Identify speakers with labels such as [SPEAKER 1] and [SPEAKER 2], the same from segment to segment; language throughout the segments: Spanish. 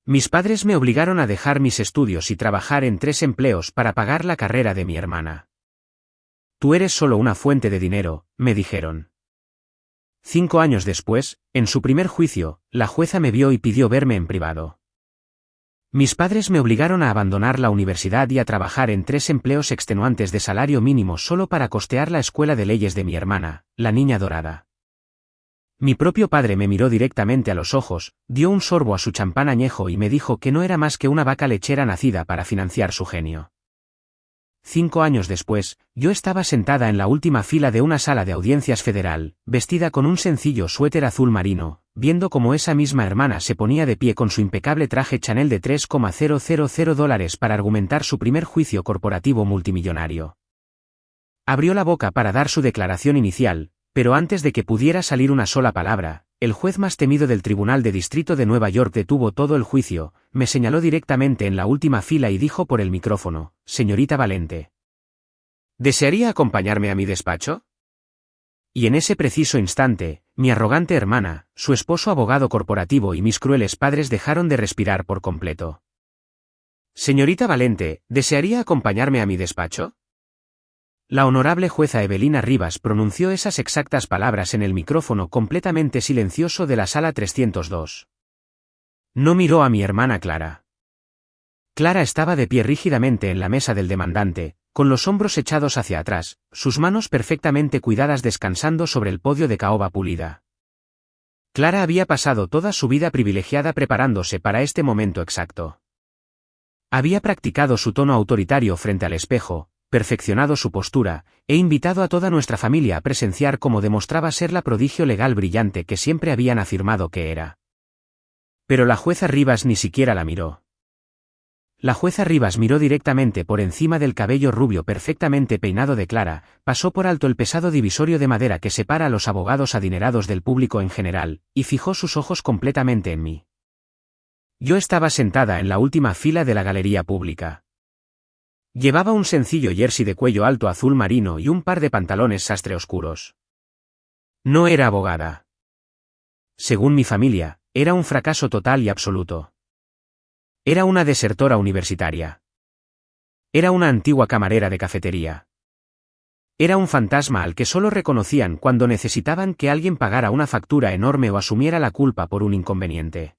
[SPEAKER 1] Mis padres me obligaron a dejar mis estudios y trabajar en 3 empleos para pagar la carrera de mi hermana. Tú eres solo una fuente de dinero, me dijeron. 5 años después, en su primer juicio, la jueza me vio y pidió verme en privado. Mis padres me obligaron a abandonar la universidad y a trabajar en 3 empleos extenuantes de salario mínimo solo para costear la escuela de leyes de mi hermana, la niña dorada. Mi propio padre me miró directamente a los ojos, dio un sorbo a su champán añejo y me dijo que no era más que una vaca lechera nacida para financiar su genio. 5 años después, yo estaba sentada en la última fila de una sala de audiencias federal, vestida con un sencillo suéter azul marino, viendo cómo esa misma hermana se ponía de pie con su impecable traje Chanel de $3,000 para argumentar su primer juicio corporativo multimillonario. Abrió la boca para dar su declaración inicial, pero antes de que pudiera salir una sola palabra, el juez más temido del Tribunal de Distrito de Nueva York detuvo todo el juicio, me señaló directamente en la última fila y dijo por el micrófono: «Señorita Valente, ¿desearía acompañarme a mi despacho?». Y en ese preciso instante, mi arrogante hermana, su esposo abogado corporativo y mis crueles padres dejaron de respirar por completo. «Señorita Valente, ¿desearía acompañarme a mi despacho?». La honorable jueza Evelina Rivas pronunció esas exactas palabras en el micrófono completamente silencioso de la sala 302. No miró a mi hermana Clara. Clara estaba de pie rígidamente en la mesa del demandante, con los hombros echados hacia atrás, sus manos perfectamente cuidadas descansando sobre el podio de caoba pulida. Clara había pasado toda su vida privilegiada preparándose para este momento exacto. Había practicado su tono autoritario frente al espejo, perfeccionado su postura, e invitado a toda nuestra familia a presenciar cómo demostraba ser la prodigio legal brillante que siempre habían afirmado que era. Pero la jueza Rivas ni siquiera la miró. La jueza Rivas miró directamente por encima del cabello rubio perfectamente peinado de Clara, pasó por alto el pesado divisorio de madera que separa a los abogados adinerados del público en general, y fijó sus ojos completamente en mí. Yo estaba sentada en la última fila de la galería pública. Llevaba un sencillo jersey de cuello alto azul marino y un par de pantalones sastre oscuros. No era abogada. Según mi familia, era un fracaso total y absoluto. Era una desertora universitaria. Era una antigua camarera de cafetería. Era un fantasma al que solo reconocían cuando necesitaban que alguien pagara una factura enorme o asumiera la culpa por un inconveniente.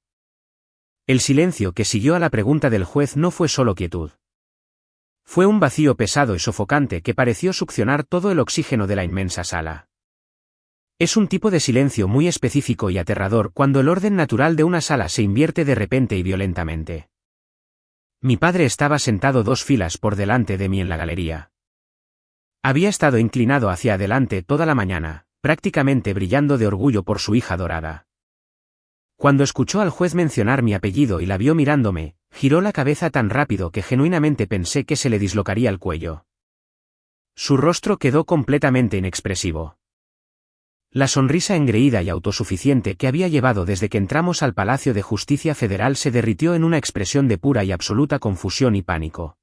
[SPEAKER 1] El silencio que siguió a la pregunta del juez no fue solo quietud. Fue un vacío pesado y sofocante que pareció succionar todo el oxígeno de la inmensa sala. Es un tipo de silencio muy específico y aterrador cuando el orden natural de una sala se invierte de repente y violentamente. Mi padre estaba sentado 2 filas por delante de mí en la galería. Había estado inclinado hacia adelante toda la mañana, prácticamente brillando de orgullo por su hija dorada. Cuando escuchó al juez mencionar mi apellido y la vio mirándome, giró la cabeza tan rápido que genuinamente pensé que se le dislocaría el cuello. Su rostro quedó completamente inexpresivo. La sonrisa engreída y autosuficiente que había llevado desde que entramos al Palacio de Justicia Federal se derritió en una expresión de pura y absoluta confusión y pánico.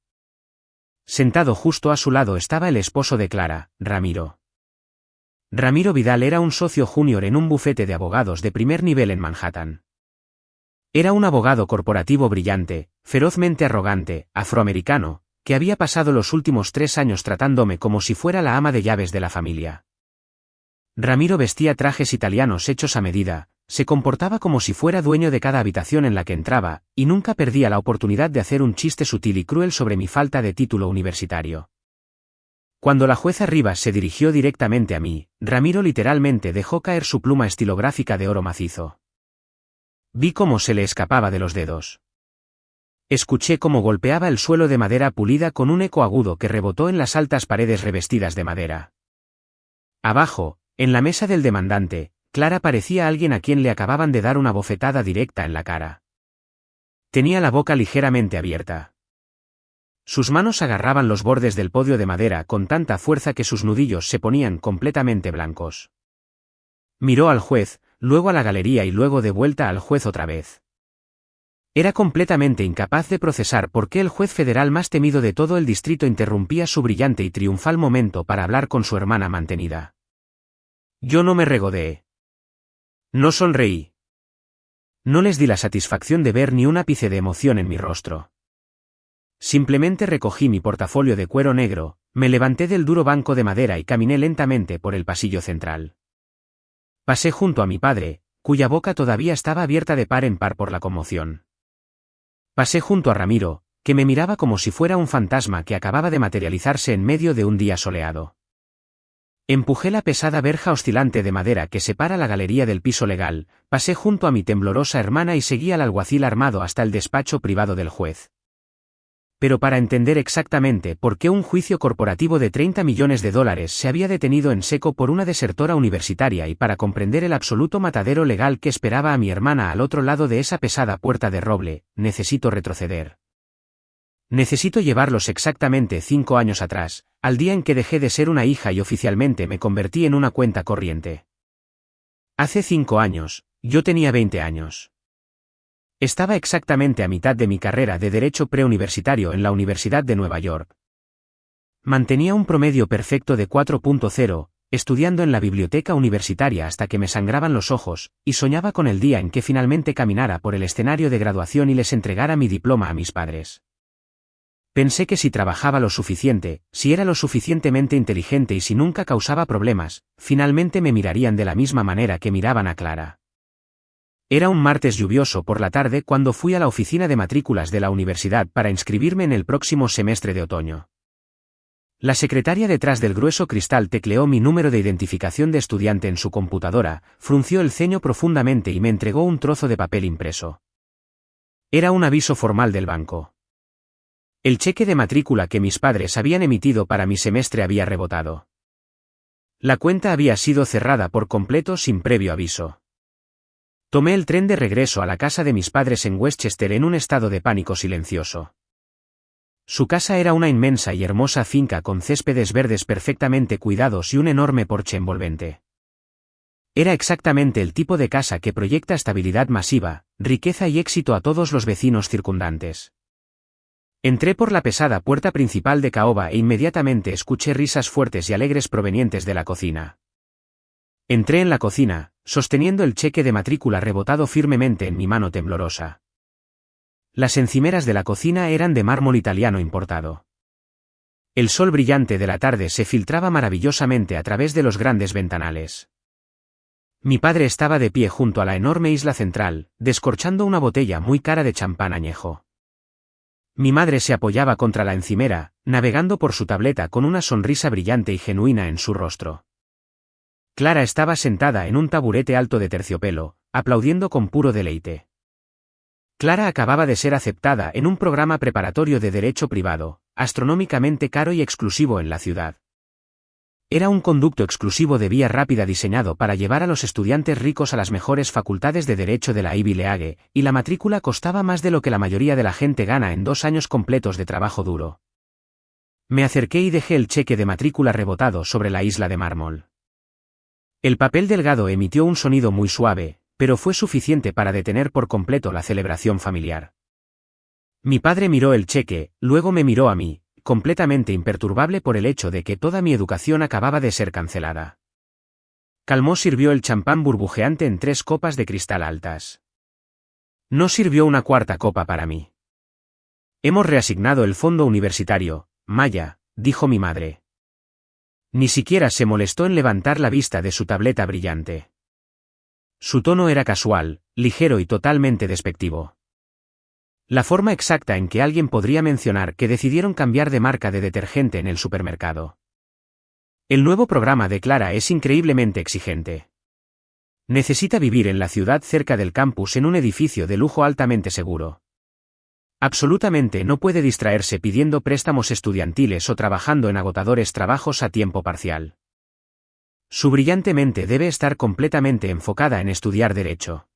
[SPEAKER 1] Sentado justo a su lado estaba el esposo de Clara, Ramiro. Ramiro Vidal era un socio junior en un bufete de abogados de primer nivel en Manhattan. Era un abogado corporativo brillante, ferozmente arrogante, afroamericano, que había pasado los últimos 3 años tratándome como si fuera la ama de llaves de la familia. Ramiro vestía trajes italianos hechos a medida, se comportaba como si fuera dueño de cada habitación en la que entraba, y nunca perdía la oportunidad de hacer un chiste sutil y cruel sobre mi falta de título universitario. Cuando la jueza Rivas se dirigió directamente a mí, Ramiro literalmente dejó caer su pluma estilográfica de oro macizo. Vi cómo se le escapaba de los dedos. Escuché cómo golpeaba el suelo de madera pulida con un eco agudo que rebotó en las altas paredes revestidas de madera. Abajo, en la mesa del demandante, Clara parecía alguien a quien le acababan de dar una bofetada directa en la cara. Tenía la boca ligeramente abierta. Sus manos agarraban los bordes del podio de madera con tanta fuerza que sus nudillos se ponían completamente blancos. Miró al juez, luego a la galería y luego de vuelta al juez otra vez. Era completamente incapaz de procesar por qué el juez federal más temido de todo el distrito interrumpía su brillante y triunfal momento para hablar con su hermana mantenida. Yo no me regodeé. No sonreí. No les di la satisfacción de ver ni un ápice de emoción en mi rostro. Simplemente recogí mi portafolio de cuero negro, me levanté del duro banco de madera y caminé lentamente por el pasillo central. Pasé junto a mi padre, cuya boca todavía estaba abierta de par en par por la conmoción. Pasé junto a Ramiro, que me miraba como si fuera un fantasma que acababa de materializarse en medio de un día soleado. Empujé la pesada verja oscilante de madera que separa la galería del piso legal, pasé junto a mi temblorosa hermana y seguí al alguacil armado hasta el despacho privado del juez. Pero para entender exactamente por qué un juicio corporativo de $30 millones se había detenido en seco por una desertora universitaria y para comprender el absoluto matadero legal que esperaba a mi hermana al otro lado de esa pesada puerta de roble, necesito retroceder. Necesito llevarlos exactamente 5 años atrás, al día en que dejé de ser una hija y oficialmente me convertí en una cuenta corriente. Hace 5 años, yo tenía 20 años. Estaba exactamente a mitad de mi carrera de Derecho preuniversitario en la Universidad de Nueva York. Mantenía un promedio perfecto de 4.0, estudiando en la biblioteca universitaria hasta que me sangraban los ojos, y soñaba con el día en que finalmente caminara por el escenario de graduación y les entregara mi diploma a mis padres. Pensé que si trabajaba lo suficiente, si era lo suficientemente inteligente y si nunca causaba problemas, finalmente me mirarían de la misma manera que miraban a Clara. Era un martes lluvioso por la tarde cuando fui a la oficina de matrículas de la universidad para inscribirme en el próximo semestre de otoño. La secretaria detrás del grueso cristal tecleó mi número de identificación de estudiante en su computadora, frunció el ceño profundamente y me entregó un trozo de papel impreso. Era un aviso formal del banco. El cheque de matrícula que mis padres habían emitido para mi semestre había rebotado. La cuenta había sido cerrada por completo sin previo aviso. Tomé el tren de regreso a la casa de mis padres en Westchester en un estado de pánico silencioso. Su casa era una inmensa y hermosa finca con céspedes verdes perfectamente cuidados y un enorme porche envolvente. Era exactamente el tipo de casa que proyecta estabilidad masiva, riqueza y éxito a todos los vecinos circundantes. Entré por la pesada puerta principal de caoba e inmediatamente escuché risas fuertes y alegres provenientes de la cocina. Entré en la cocina, sosteniendo el cheque de matrícula rebotado firmemente en mi mano temblorosa. Las encimeras de la cocina eran de mármol italiano importado. El sol brillante de la tarde se filtraba maravillosamente a través de los grandes ventanales. Mi padre estaba de pie junto a la enorme isla central, descorchando una botella muy cara de champán añejo. Mi madre se apoyaba contra la encimera, navegando por su tableta con una sonrisa brillante y genuina en su rostro. Clara estaba sentada en un taburete alto de terciopelo, aplaudiendo con puro deleite. Clara acababa de ser aceptada en un programa preparatorio de derecho privado, astronómicamente caro y exclusivo en la ciudad. Era un conducto exclusivo de vía rápida diseñado para llevar a los estudiantes ricos a las mejores facultades de derecho de la Ivy League, y la matrícula costaba más de lo que la mayoría de la gente gana en 2 años completos de trabajo duro. Me acerqué y dejé el cheque de matrícula rebotado sobre la isla de mármol. El papel delgado emitió un sonido muy suave, pero fue suficiente para detener por completo la celebración familiar. Mi padre miró el cheque, luego me miró a mí, completamente imperturbable por el hecho de que toda mi educación acababa de ser cancelada. Calmó sirvió el champán burbujeante en 3 copas de cristal altas. No sirvió una 4ª copa para mí. Hemos reasignado el fondo universitario, Maya, dijo mi madre. Ni siquiera se molestó en levantar la vista de su tableta brillante. Su tono era casual, ligero y totalmente despectivo. La forma exacta en que alguien podría mencionar que decidieron cambiar de marca de detergente en el supermercado. El nuevo programa de Clara es increíblemente exigente. Necesita vivir en la ciudad cerca del campus en un edificio de lujo altamente seguro. Absolutamente no puede distraerse pidiendo préstamos estudiantiles o trabajando en agotadores trabajos a tiempo parcial. Su brillante mente debe estar completamente enfocada en estudiar derecho.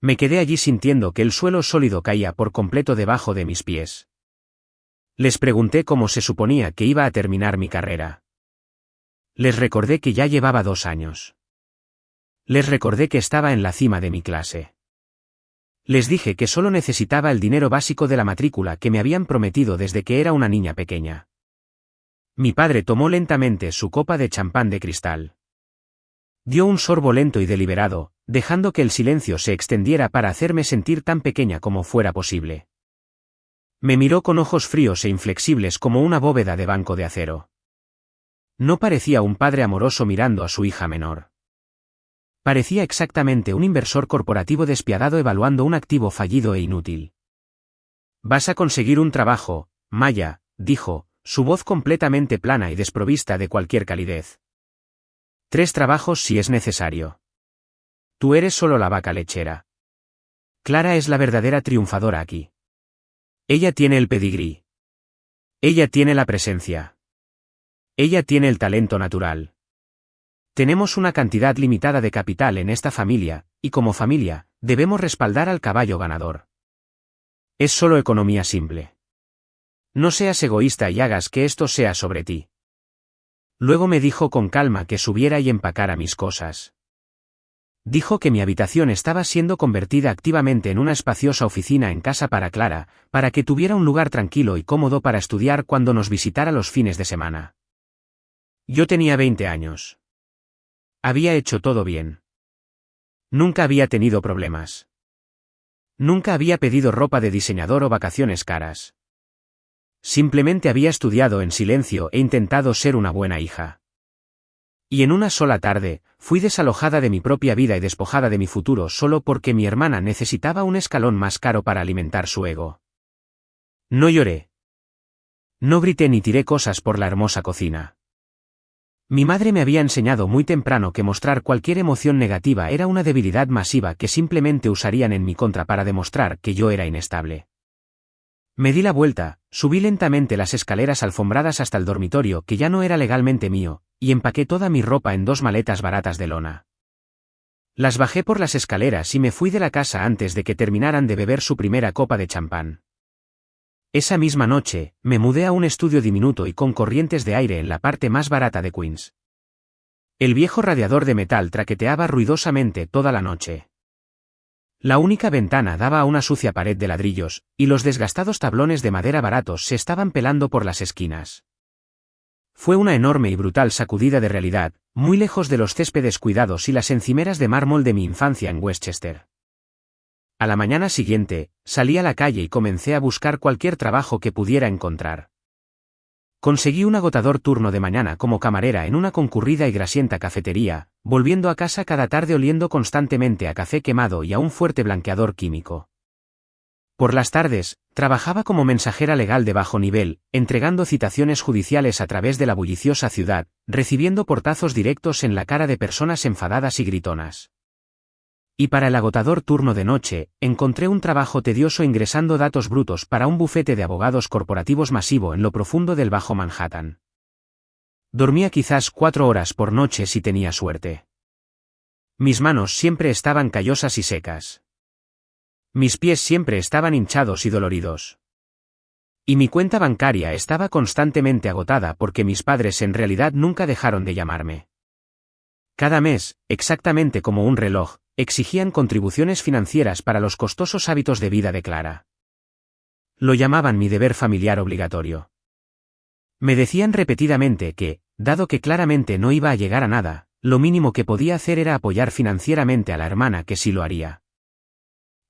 [SPEAKER 1] Me quedé allí sintiendo que el suelo sólido caía por completo debajo de mis pies. Les pregunté cómo se suponía que iba a terminar mi carrera. Les recordé que ya llevaba 2 años. Les recordé que estaba en la cima de mi clase. Les dije que solo necesitaba el dinero básico de la matrícula que me habían prometido desde que era una niña pequeña. Mi padre tomó lentamente su copa de champán de cristal. Dio un sorbo lento y deliberado, dejando que el silencio se extendiera para hacerme sentir tan pequeña como fuera posible. Me miró con ojos fríos e inflexibles como una bóveda de banco de acero. No parecía un padre amoroso mirando a su hija menor. Parecía exactamente un inversor corporativo despiadado evaluando un activo fallido e inútil. «Vas a conseguir un trabajo, Maya», dijo, su voz completamente plana y desprovista de cualquier calidez. 3 trabajos si es necesario. Tú eres solo la vaca lechera. Clara es la verdadera triunfadora aquí. Ella tiene el pedigrí. Ella tiene la presencia. Ella tiene el talento natural. Tenemos una cantidad limitada de capital en esta familia, y como familia, debemos respaldar al caballo ganador. Es solo economía simple. No seas egoísta y hagas que esto sea sobre ti. Luego me dijo con calma que subiera y empacara mis cosas. Dijo que mi habitación estaba siendo convertida activamente en una espaciosa oficina en casa para Clara, para que tuviera un lugar tranquilo y cómodo para estudiar cuando nos visitara los fines de semana. Yo tenía 20 años. Había hecho todo bien. Nunca había tenido problemas. Nunca había pedido ropa de diseñador o vacaciones caras. Simplemente había estudiado en silencio e intentado ser una buena hija. Y en una sola tarde, fui desalojada de mi propia vida y despojada de mi futuro solo porque mi hermana necesitaba un escalón más caro para alimentar su ego. No lloré. No grité ni tiré cosas por la hermosa cocina. Mi madre me había enseñado muy temprano que mostrar cualquier emoción negativa era una debilidad masiva que simplemente usarían en mi contra para demostrar que yo era inestable. Me di la vuelta, subí lentamente las escaleras alfombradas hasta el dormitorio que ya no era legalmente mío, y empaqué toda mi ropa en 2 maletas baratas de lona. Las bajé por las escaleras y me fui de la casa antes de que terminaran de beber su primera copa de champán. Esa misma noche, me mudé a un estudio diminuto y con corrientes de aire en la parte más barata de Queens. El viejo radiador de metal traqueteaba ruidosamente toda la noche. La única ventana daba a una sucia pared de ladrillos, y los desgastados tablones de madera baratos se estaban pelando por las esquinas. Fue una enorme y brutal sacudida de realidad, muy lejos de los céspedes cuidados y las encimeras de mármol de mi infancia en Westchester. A la mañana siguiente, salí a la calle y comencé a buscar cualquier trabajo que pudiera encontrar. Conseguí un agotador turno de mañana como camarera en una concurrida y grasienta cafetería, volviendo a casa cada tarde oliendo constantemente a café quemado y a un fuerte blanqueador químico. Por las tardes, trabajaba como mensajera legal de bajo nivel, entregando citaciones judiciales a través de la bulliciosa ciudad, recibiendo portazos directos en la cara de personas enfadadas y gritonas. Y para el agotador turno de noche, encontré un trabajo tedioso ingresando datos brutos para un bufete de abogados corporativos masivo en lo profundo del Bajo Manhattan. Dormía quizás 4 horas por noche si tenía suerte. Mis manos siempre estaban callosas y secas. Mis pies siempre estaban hinchados y doloridos. Y mi cuenta bancaria estaba constantemente agotada porque mis padres en realidad nunca dejaron de llamarme. Cada mes, exactamente como un reloj, exigían contribuciones financieras para los costosos hábitos de vida de Clara. Lo llamaban mi deber familiar obligatorio. Me decían repetidamente que, dado que claramente no iba a llegar a nada, lo mínimo que podía hacer era apoyar financieramente a la hermana que sí lo haría.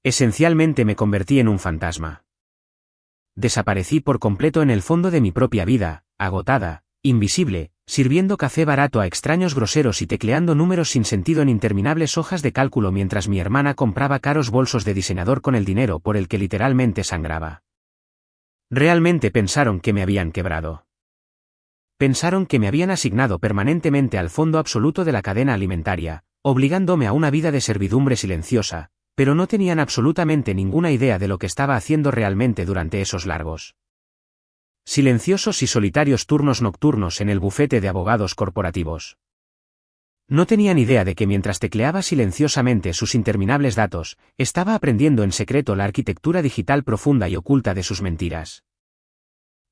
[SPEAKER 1] Esencialmente me convertí en un fantasma. Desaparecí por completo en el fondo de mi propia vida, agotada, invisible, sirviendo café barato a extraños groseros y tecleando números sin sentido en interminables hojas de cálculo mientras mi hermana compraba caros bolsos de diseñador con el dinero por el que literalmente sangraba. Realmente pensaron que me habían quebrado. Pensaron que me habían asignado permanentemente al fondo absoluto de la cadena alimentaria, obligándome a una vida de servidumbre silenciosa, pero no tenían absolutamente ninguna idea de lo que estaba haciendo realmente durante esos largos, silenciosos y solitarios turnos nocturnos en el bufete de abogados corporativos. No tenían idea de que mientras tecleaba silenciosamente sus interminables datos, estaba aprendiendo en secreto la arquitectura digital profunda y oculta de sus mentiras.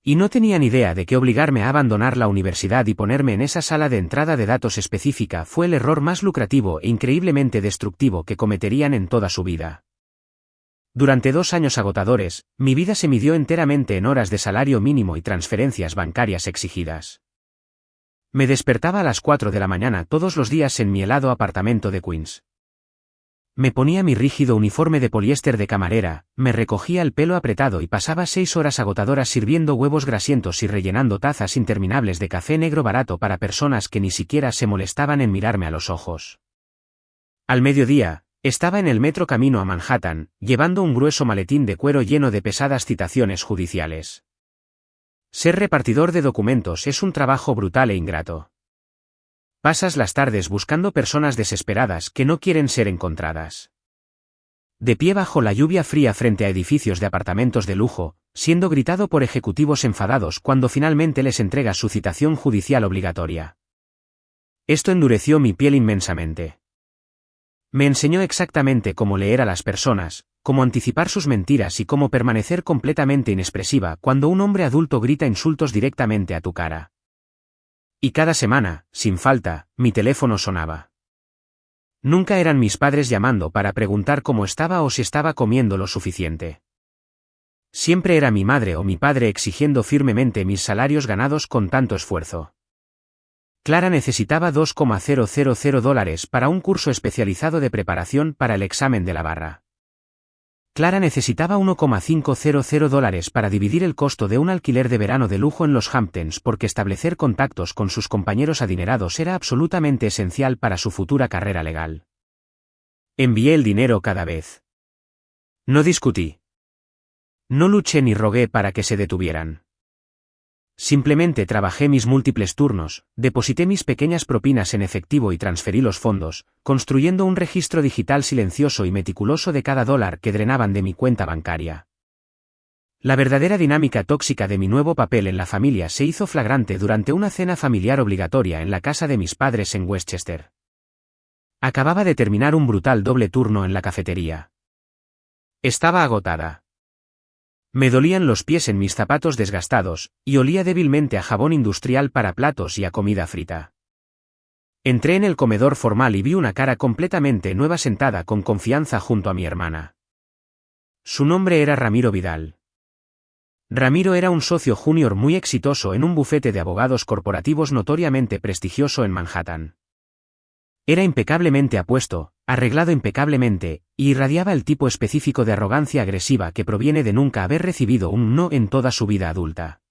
[SPEAKER 1] Y no tenían idea de que obligarme a abandonar la universidad y ponerme en esa sala de entrada de datos específica fue el error más lucrativo e increíblemente destructivo que cometerían en toda su vida. Durante 2 años agotadores, mi vida se midió enteramente en horas de salario mínimo y transferencias bancarias exigidas. Me despertaba a las 4 de la mañana todos los días en mi helado apartamento de Queens. Me ponía mi rígido uniforme de poliéster de camarera, me recogía el pelo apretado y pasaba 6 horas agotadoras sirviendo huevos grasientos y rellenando tazas interminables de café negro barato para personas que ni siquiera se molestaban en mirarme a los ojos. Al mediodía, estaba en el metro camino a Manhattan, llevando un grueso maletín de cuero lleno de pesadas citaciones judiciales. Ser repartidor de documentos es un trabajo brutal e ingrato. Pasas las tardes buscando personas desesperadas que no quieren ser encontradas. De pie bajo la lluvia fría frente a edificios de apartamentos de lujo, siendo gritado por ejecutivos enfadados cuando finalmente les entregas su citación judicial obligatoria. Esto endureció mi piel inmensamente. Me enseñó exactamente cómo leer a las personas, cómo anticipar sus mentiras y cómo permanecer completamente inexpresiva cuando un hombre adulto grita insultos directamente a tu cara. Y cada semana, sin falta, mi teléfono sonaba. Nunca eran mis padres llamando para preguntar cómo estaba o si estaba comiendo lo suficiente. Siempre era mi madre o mi padre exigiendo firmemente mis salarios ganados con tanto esfuerzo. Clara necesitaba $2,000 para un curso especializado de preparación para el examen de la barra. Clara necesitaba $1,500 para dividir el costo de un alquiler de verano de lujo en los Hamptons porque establecer contactos con sus compañeros adinerados era absolutamente esencial para su futura carrera legal. Envié el dinero cada vez. No discutí. No luché ni rogué para que se detuvieran. Simplemente trabajé mis múltiples turnos, deposité mis pequeñas propinas en efectivo y transferí los fondos, construyendo un registro digital silencioso y meticuloso de cada dólar que drenaban de mi cuenta bancaria. La verdadera dinámica tóxica de mi nuevo papel en la familia se hizo flagrante durante una cena familiar obligatoria en la casa de mis padres en Westchester. Acababa de terminar un brutal doble turno en la cafetería. Estaba agotada. Me dolían los pies en mis zapatos desgastados, y olía débilmente a jabón industrial para platos y a comida frita. Entré en el comedor formal y vi una cara completamente nueva sentada con confianza junto a mi hermana. Su nombre era Ramiro Vidal. Ramiro era un socio junior muy exitoso en un bufete de abogados corporativos notoriamente prestigioso en Manhattan. Era impecablemente apuesto, arreglado impecablemente, y irradiaba el tipo específico de arrogancia agresiva que proviene de nunca haber recibido un no en toda su vida adulta.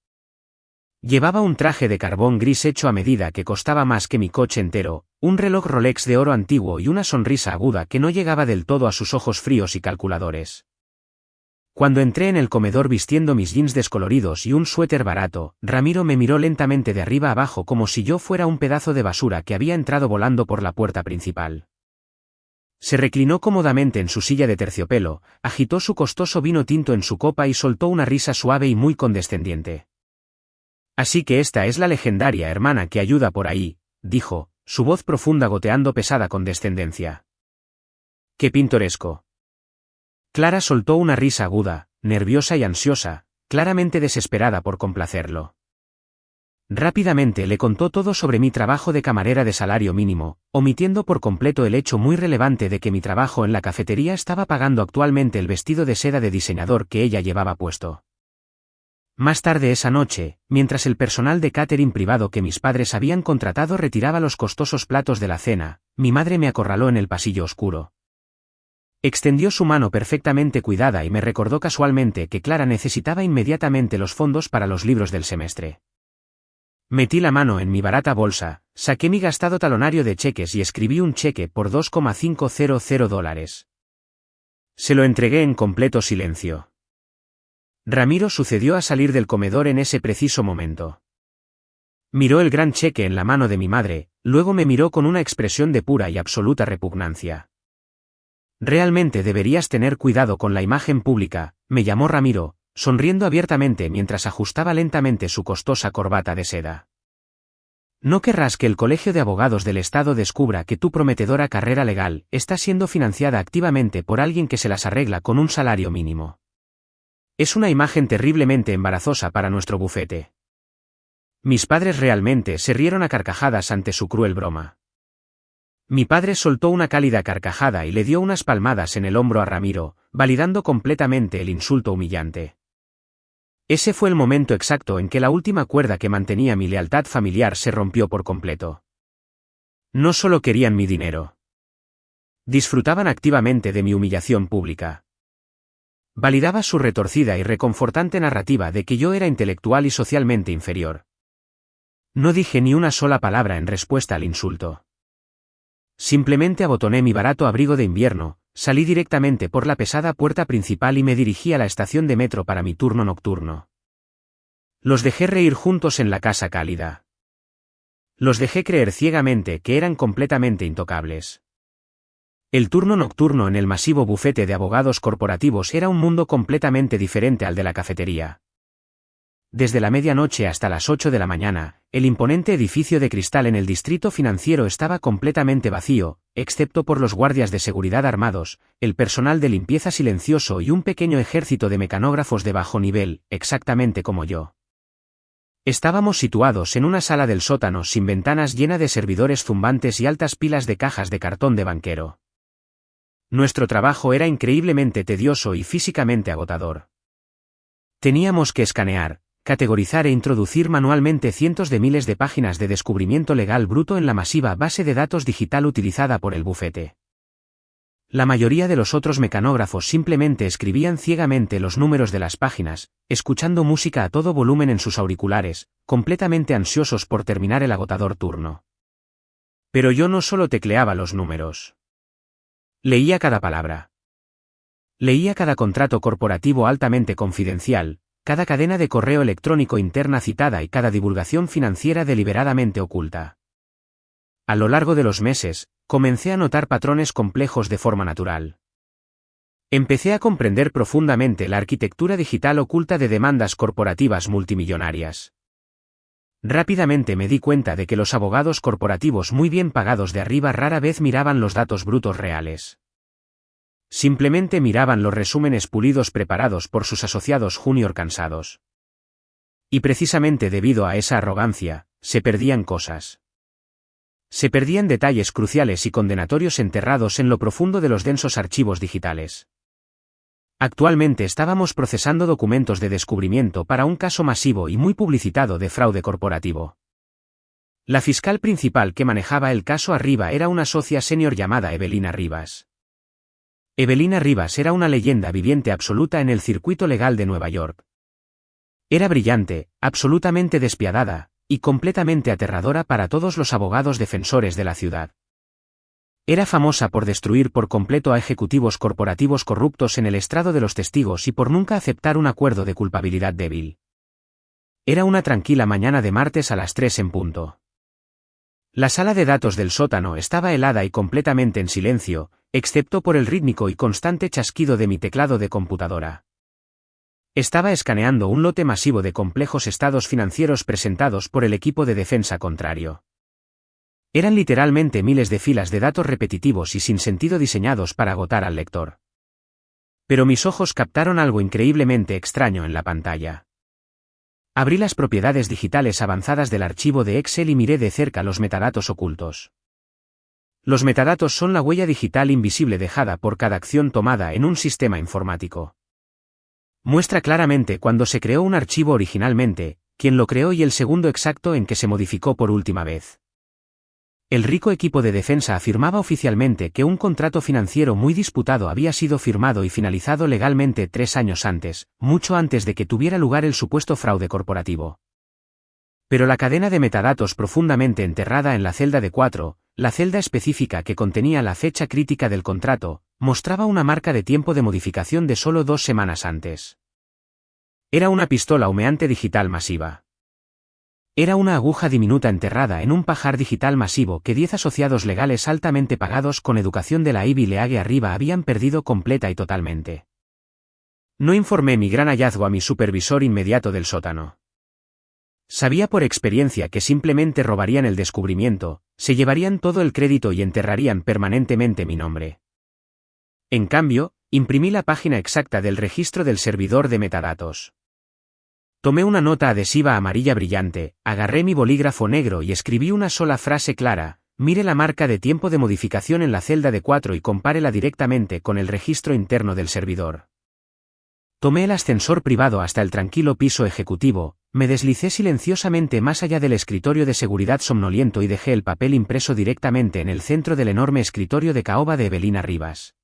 [SPEAKER 1] Llevaba un traje de carbón gris hecho a medida que costaba más que mi coche entero, un reloj Rolex de oro antiguo y una sonrisa aguda que no llegaba del todo a sus ojos fríos y calculadores. Cuando entré en el comedor vistiendo mis jeans descoloridos y un suéter barato, Ramiro me miró lentamente de arriba abajo como si yo fuera un pedazo de basura que había entrado volando por la puerta principal. Se reclinó cómodamente en su silla de terciopelo, agitó su costoso vino tinto en su copa y soltó una risa suave y muy condescendiente. Así que esta es la legendaria hermana que ayuda por ahí, dijo, su voz profunda goteando pesada condescendencia. ¡Qué pintoresco! Clara soltó una risa aguda, nerviosa y ansiosa, claramente desesperada por complacerlo. Rápidamente le contó todo sobre mi trabajo de camarera de salario mínimo, omitiendo por completo el hecho muy relevante de que mi trabajo en la cafetería estaba pagando actualmente el vestido de seda de diseñador que ella llevaba puesto. Más tarde esa noche, mientras el personal de catering privado que mis padres habían contratado retiraba los costosos platos de la cena, mi madre me acorraló en el pasillo oscuro. Extendió su mano perfectamente cuidada y me recordó casualmente que Clara necesitaba inmediatamente los fondos para los libros del semestre. Metí la mano en mi barata bolsa, saqué mi gastado talonario de cheques y escribí un cheque por $2,500. Se lo entregué en completo silencio. Ramiro sucedió a salir del comedor en ese preciso momento. Miró el gran cheque en la mano de mi madre, luego me miró con una expresión de pura y absoluta repugnancia. Realmente deberías tener cuidado con la imagen pública, me llamó Ramiro, sonriendo abiertamente mientras ajustaba lentamente su costosa corbata de seda. No querrás que el Colegio de Abogados del Estado descubra que tu prometedora carrera legal está siendo financiada activamente por alguien que se las arregla con un salario mínimo. Es una imagen terriblemente embarazosa para nuestro bufete. Mis padres realmente se rieron a carcajadas ante su cruel broma. Mi padre soltó una cálida carcajada y le dio unas palmadas en el hombro a Ramiro, validando completamente el insulto humillante. Ese fue el momento exacto en que la última cuerda que mantenía mi lealtad familiar se rompió por completo. No solo querían mi dinero. Disfrutaban activamente de mi humillación pública. Validaba su retorcida y reconfortante narrativa de que yo era intelectual y socialmente inferior. No dije ni una sola palabra en respuesta al insulto. Simplemente abotoné mi barato abrigo de invierno, salí directamente por la pesada puerta principal y me dirigí a la estación de metro para mi turno nocturno. Los dejé reír juntos en la casa cálida. Los dejé creer ciegamente que eran completamente intocables. El turno nocturno en el masivo bufete de abogados corporativos era un mundo completamente diferente al de la cafetería. Desde la medianoche hasta las 8 de la mañana, el imponente edificio de cristal en el distrito financiero estaba completamente vacío, excepto por los guardias de seguridad armados, el personal de limpieza silencioso y un pequeño ejército de mecanógrafos de bajo nivel, exactamente como yo. Estábamos situados en una sala del sótano sin ventanas llena de servidores zumbantes y altas pilas de cajas de cartón de banquero. Nuestro trabajo era increíblemente tedioso y físicamente agotador. Teníamos que escanear, categorizar e introducir manualmente cientos de miles de páginas de descubrimiento legal bruto en la masiva base de datos digital utilizada por el bufete. La mayoría de los otros mecanógrafos simplemente escribían ciegamente los números de las páginas, escuchando música a todo volumen en sus auriculares, completamente ansiosos por terminar el agotador turno. Pero yo no solo tecleaba los números. Leía cada palabra. Leía cada contrato corporativo altamente confidencial, cada cadena de correo electrónico interna citada y cada divulgación financiera deliberadamente oculta. A lo largo de los meses, comencé a notar patrones complejos de forma natural. Empecé a comprender profundamente la arquitectura digital oculta de demandas corporativas multimillonarias. Rápidamente me di cuenta de que los abogados corporativos muy bien pagados de arriba rara vez miraban los datos brutos reales. Simplemente miraban los resúmenes pulidos preparados por sus asociados junior cansados. Y precisamente debido a esa arrogancia, se perdían cosas. Se perdían detalles cruciales y condenatorios enterrados en lo profundo de los densos archivos digitales. Actualmente estábamos procesando documentos de descubrimiento para un caso masivo y muy publicitado de fraude corporativo. La fiscal principal que manejaba el caso arriba era una socia senior llamada Evelina Rivas. Evelina Rivas era una leyenda viviente absoluta en el circuito legal de Nueva York. Era brillante, absolutamente despiadada, y completamente aterradora para todos los abogados defensores de la ciudad. Era famosa por destruir por completo a ejecutivos corporativos corruptos en el estrado de los testigos y por nunca aceptar un acuerdo de culpabilidad débil. Era una tranquila mañana de martes a las 3 en punto. La sala de datos del sótano estaba helada y completamente en silencio, excepto por el rítmico y constante chasquido de mi teclado de computadora. Estaba escaneando un lote masivo de complejos estados financieros presentados por el equipo de defensa contrario. Eran literalmente miles de filas de datos repetitivos y sin sentido diseñados para agotar al lector. Pero mis ojos captaron algo increíblemente extraño en la pantalla. Abrí las propiedades digitales avanzadas del archivo de Excel y miré de cerca los metadatos ocultos. Los metadatos son la huella digital invisible dejada por cada acción tomada en un sistema informático. Muestra claramente cuándo se creó un archivo originalmente, quién lo creó y el segundo exacto en que se modificó por última vez. El rico equipo de defensa afirmaba oficialmente que un contrato financiero muy disputado había sido firmado y finalizado legalmente 3 años antes, mucho antes de que tuviera lugar el supuesto fraude corporativo. Pero la cadena de metadatos profundamente enterrada en la celda de 4, la celda específica que contenía la fecha crítica del contrato, mostraba una marca de tiempo de modificación de solo 2 semanas antes. Era una pistola humeante digital masiva. Era una aguja diminuta enterrada en un pajar digital masivo que 10 asociados legales altamente pagados con educación de la Ivy League arriba habían perdido completa y totalmente. No informé mi gran hallazgo a mi supervisor inmediato del sótano. Sabía por experiencia que simplemente robarían el descubrimiento, se llevarían todo el crédito y enterrarían permanentemente mi nombre. En cambio, imprimí la página exacta del registro del servidor de metadatos. Tomé una nota adhesiva amarilla brillante, agarré mi bolígrafo negro y escribí una sola frase clara: mire la marca de tiempo de modificación en la celda de 4 y compárela directamente con el registro interno del servidor. Tomé el ascensor privado hasta el tranquilo piso ejecutivo, me deslicé silenciosamente más allá del escritorio de seguridad somnoliento y dejé el papel impreso directamente en el centro del enorme escritorio de caoba de Evelina Rivas.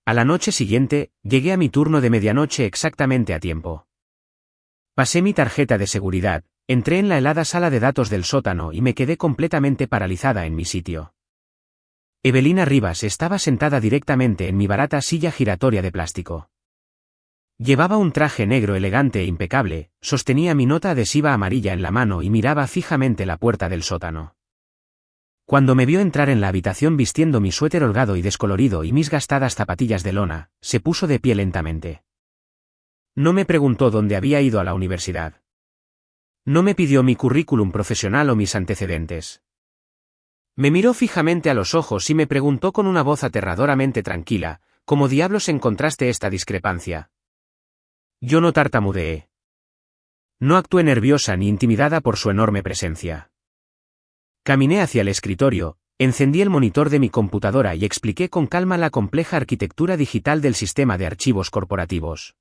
[SPEAKER 1] A la noche siguiente, llegué a mi turno de medianoche exactamente a tiempo. Pasé mi tarjeta de seguridad, entré en la helada sala de datos del sótano y me quedé completamente paralizada en mi sitio. Evelina Rivas estaba sentada directamente en mi barata silla giratoria de plástico. Llevaba un traje negro elegante e impecable, sostenía mi nota adhesiva amarilla en la mano y miraba fijamente la puerta del sótano. Cuando me vio entrar en la habitación vistiendo mi suéter holgado y descolorido y mis gastadas zapatillas de lona, se puso de pie lentamente. No me preguntó dónde había ido a la universidad. No me pidió mi currículum profesional o mis antecedentes. Me miró fijamente a los ojos y me preguntó con una voz aterradoramente tranquila, ¿cómo diablos encontraste esta discrepancia? Yo no tartamudeé. No actué nerviosa ni intimidada por su enorme presencia. Caminé hacia el escritorio, encendí el monitor de mi computadora y expliqué con calma la compleja arquitectura digital del sistema de archivos corporativos.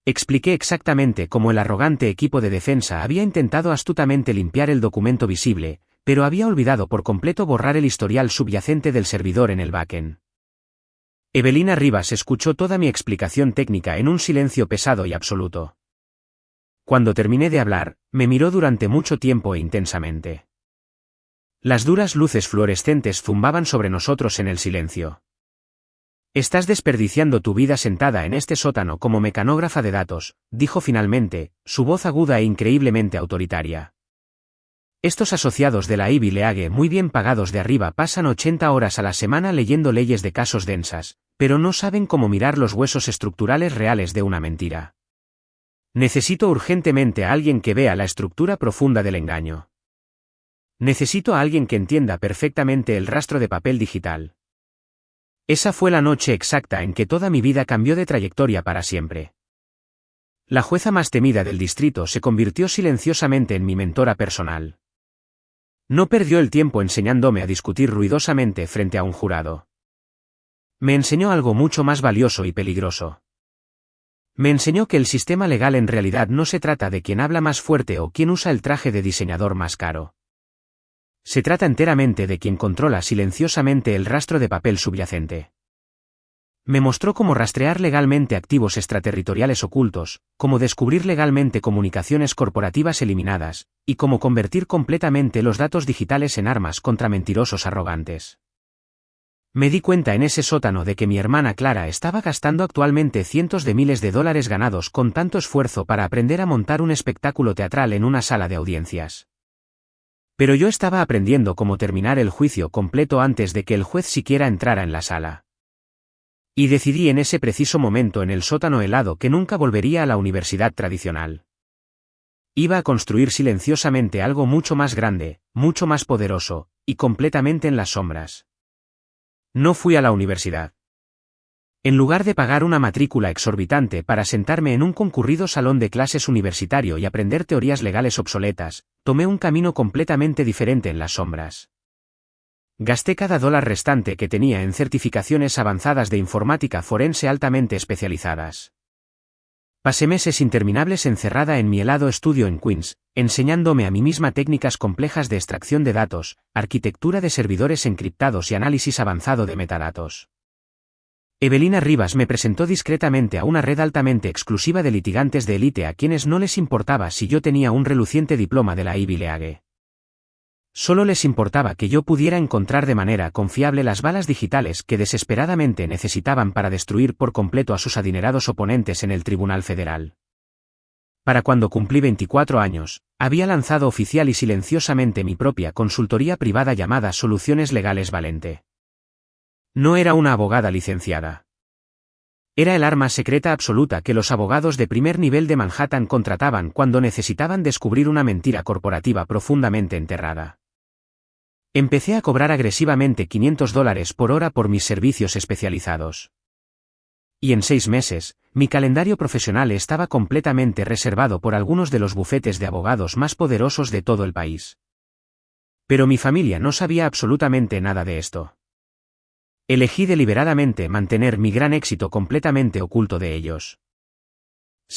[SPEAKER 1] Expliqué exactamente cómo el arrogante equipo de defensa había intentado astutamente limpiar el documento visible, pero había olvidado por completo borrar el historial subyacente del servidor en el backend. Evelina Rivas escuchó toda mi explicación técnica en un silencio pesado y absoluto. Cuando terminé de hablar, me miró durante mucho tiempo e intensamente. Las duras luces fluorescentes zumbaban sobre nosotros en el silencio. Estás desperdiciando tu vida sentada en este sótano como mecanógrafa de datos, dijo finalmente, su voz aguda e increíblemente autoritaria. Estos asociados de la Ivy League muy bien pagados de arriba pasan 80 horas a la semana leyendo leyes de casos densas, pero no saben cómo mirar los huesos estructurales reales de una mentira. Necesito urgentemente a alguien que vea la estructura profunda del engaño. Necesito a alguien que entienda perfectamente el rastro de papel digital. Esa fue la noche exacta en que toda mi vida cambió de trayectoria para siempre. La jueza más temida del distrito se convirtió silenciosamente en mi mentora personal. No perdió el tiempo enseñándome a discutir ruidosamente frente a un jurado. Me enseñó algo mucho más valioso y peligroso. Me enseñó que el sistema legal en realidad no se trata de quién habla más fuerte o quién usa el traje de diseñador más caro. Se trata enteramente de quien controla silenciosamente el rastro de papel subyacente. Me mostró cómo rastrear legalmente activos extraterritoriales ocultos, cómo descubrir legalmente comunicaciones corporativas eliminadas, y cómo convertir completamente los datos digitales en armas contra mentirosos arrogantes. Me di cuenta en ese sótano de que mi hermana Clara estaba gastando actualmente cientos de miles de dólares ganados con tanto esfuerzo para aprender a montar un espectáculo teatral en una sala de audiencias. Pero yo estaba aprendiendo cómo terminar el juicio completo antes de que el juez siquiera entrara en la sala. Y decidí en ese preciso momento en el sótano helado que nunca volvería a la universidad tradicional. Iba a construir silenciosamente algo mucho más grande, mucho más poderoso, y completamente en las sombras. No fui a la universidad. En lugar de pagar una matrícula exorbitante para sentarme en un concurrido salón de clases universitario y aprender teorías legales obsoletas, tomé un camino completamente diferente en las sombras. Gasté cada dólar restante que tenía en certificaciones avanzadas de informática forense altamente especializadas. Pasé meses interminables encerrada en mi helado estudio en Queens, enseñándome a mí misma técnicas complejas de extracción de datos, arquitectura de servidores encriptados y análisis avanzado de metadatos. Evelina Rivas me presentó discretamente a una red altamente exclusiva de litigantes de élite a quienes no les importaba si yo tenía un reluciente diploma de la Ivy League. Solo les importaba que yo pudiera encontrar de manera confiable las balas digitales que desesperadamente necesitaban para destruir por completo a sus adinerados oponentes en el Tribunal Federal. Para cuando cumplí 24 años, había lanzado oficial y silenciosamente mi propia consultoría privada llamada Soluciones Legales Valente. No era una abogada licenciada. Era el arma secreta absoluta que los abogados de primer nivel de Manhattan contrataban cuando necesitaban descubrir una mentira corporativa profundamente enterrada. Empecé a cobrar agresivamente $500 por hora por mis servicios especializados. Y en 6 meses, mi calendario profesional estaba completamente reservado por algunos de los bufetes de abogados más poderosos de todo el país. Pero mi familia no sabía absolutamente nada de esto. Elegí deliberadamente mantener mi gran éxito completamente oculto de ellos.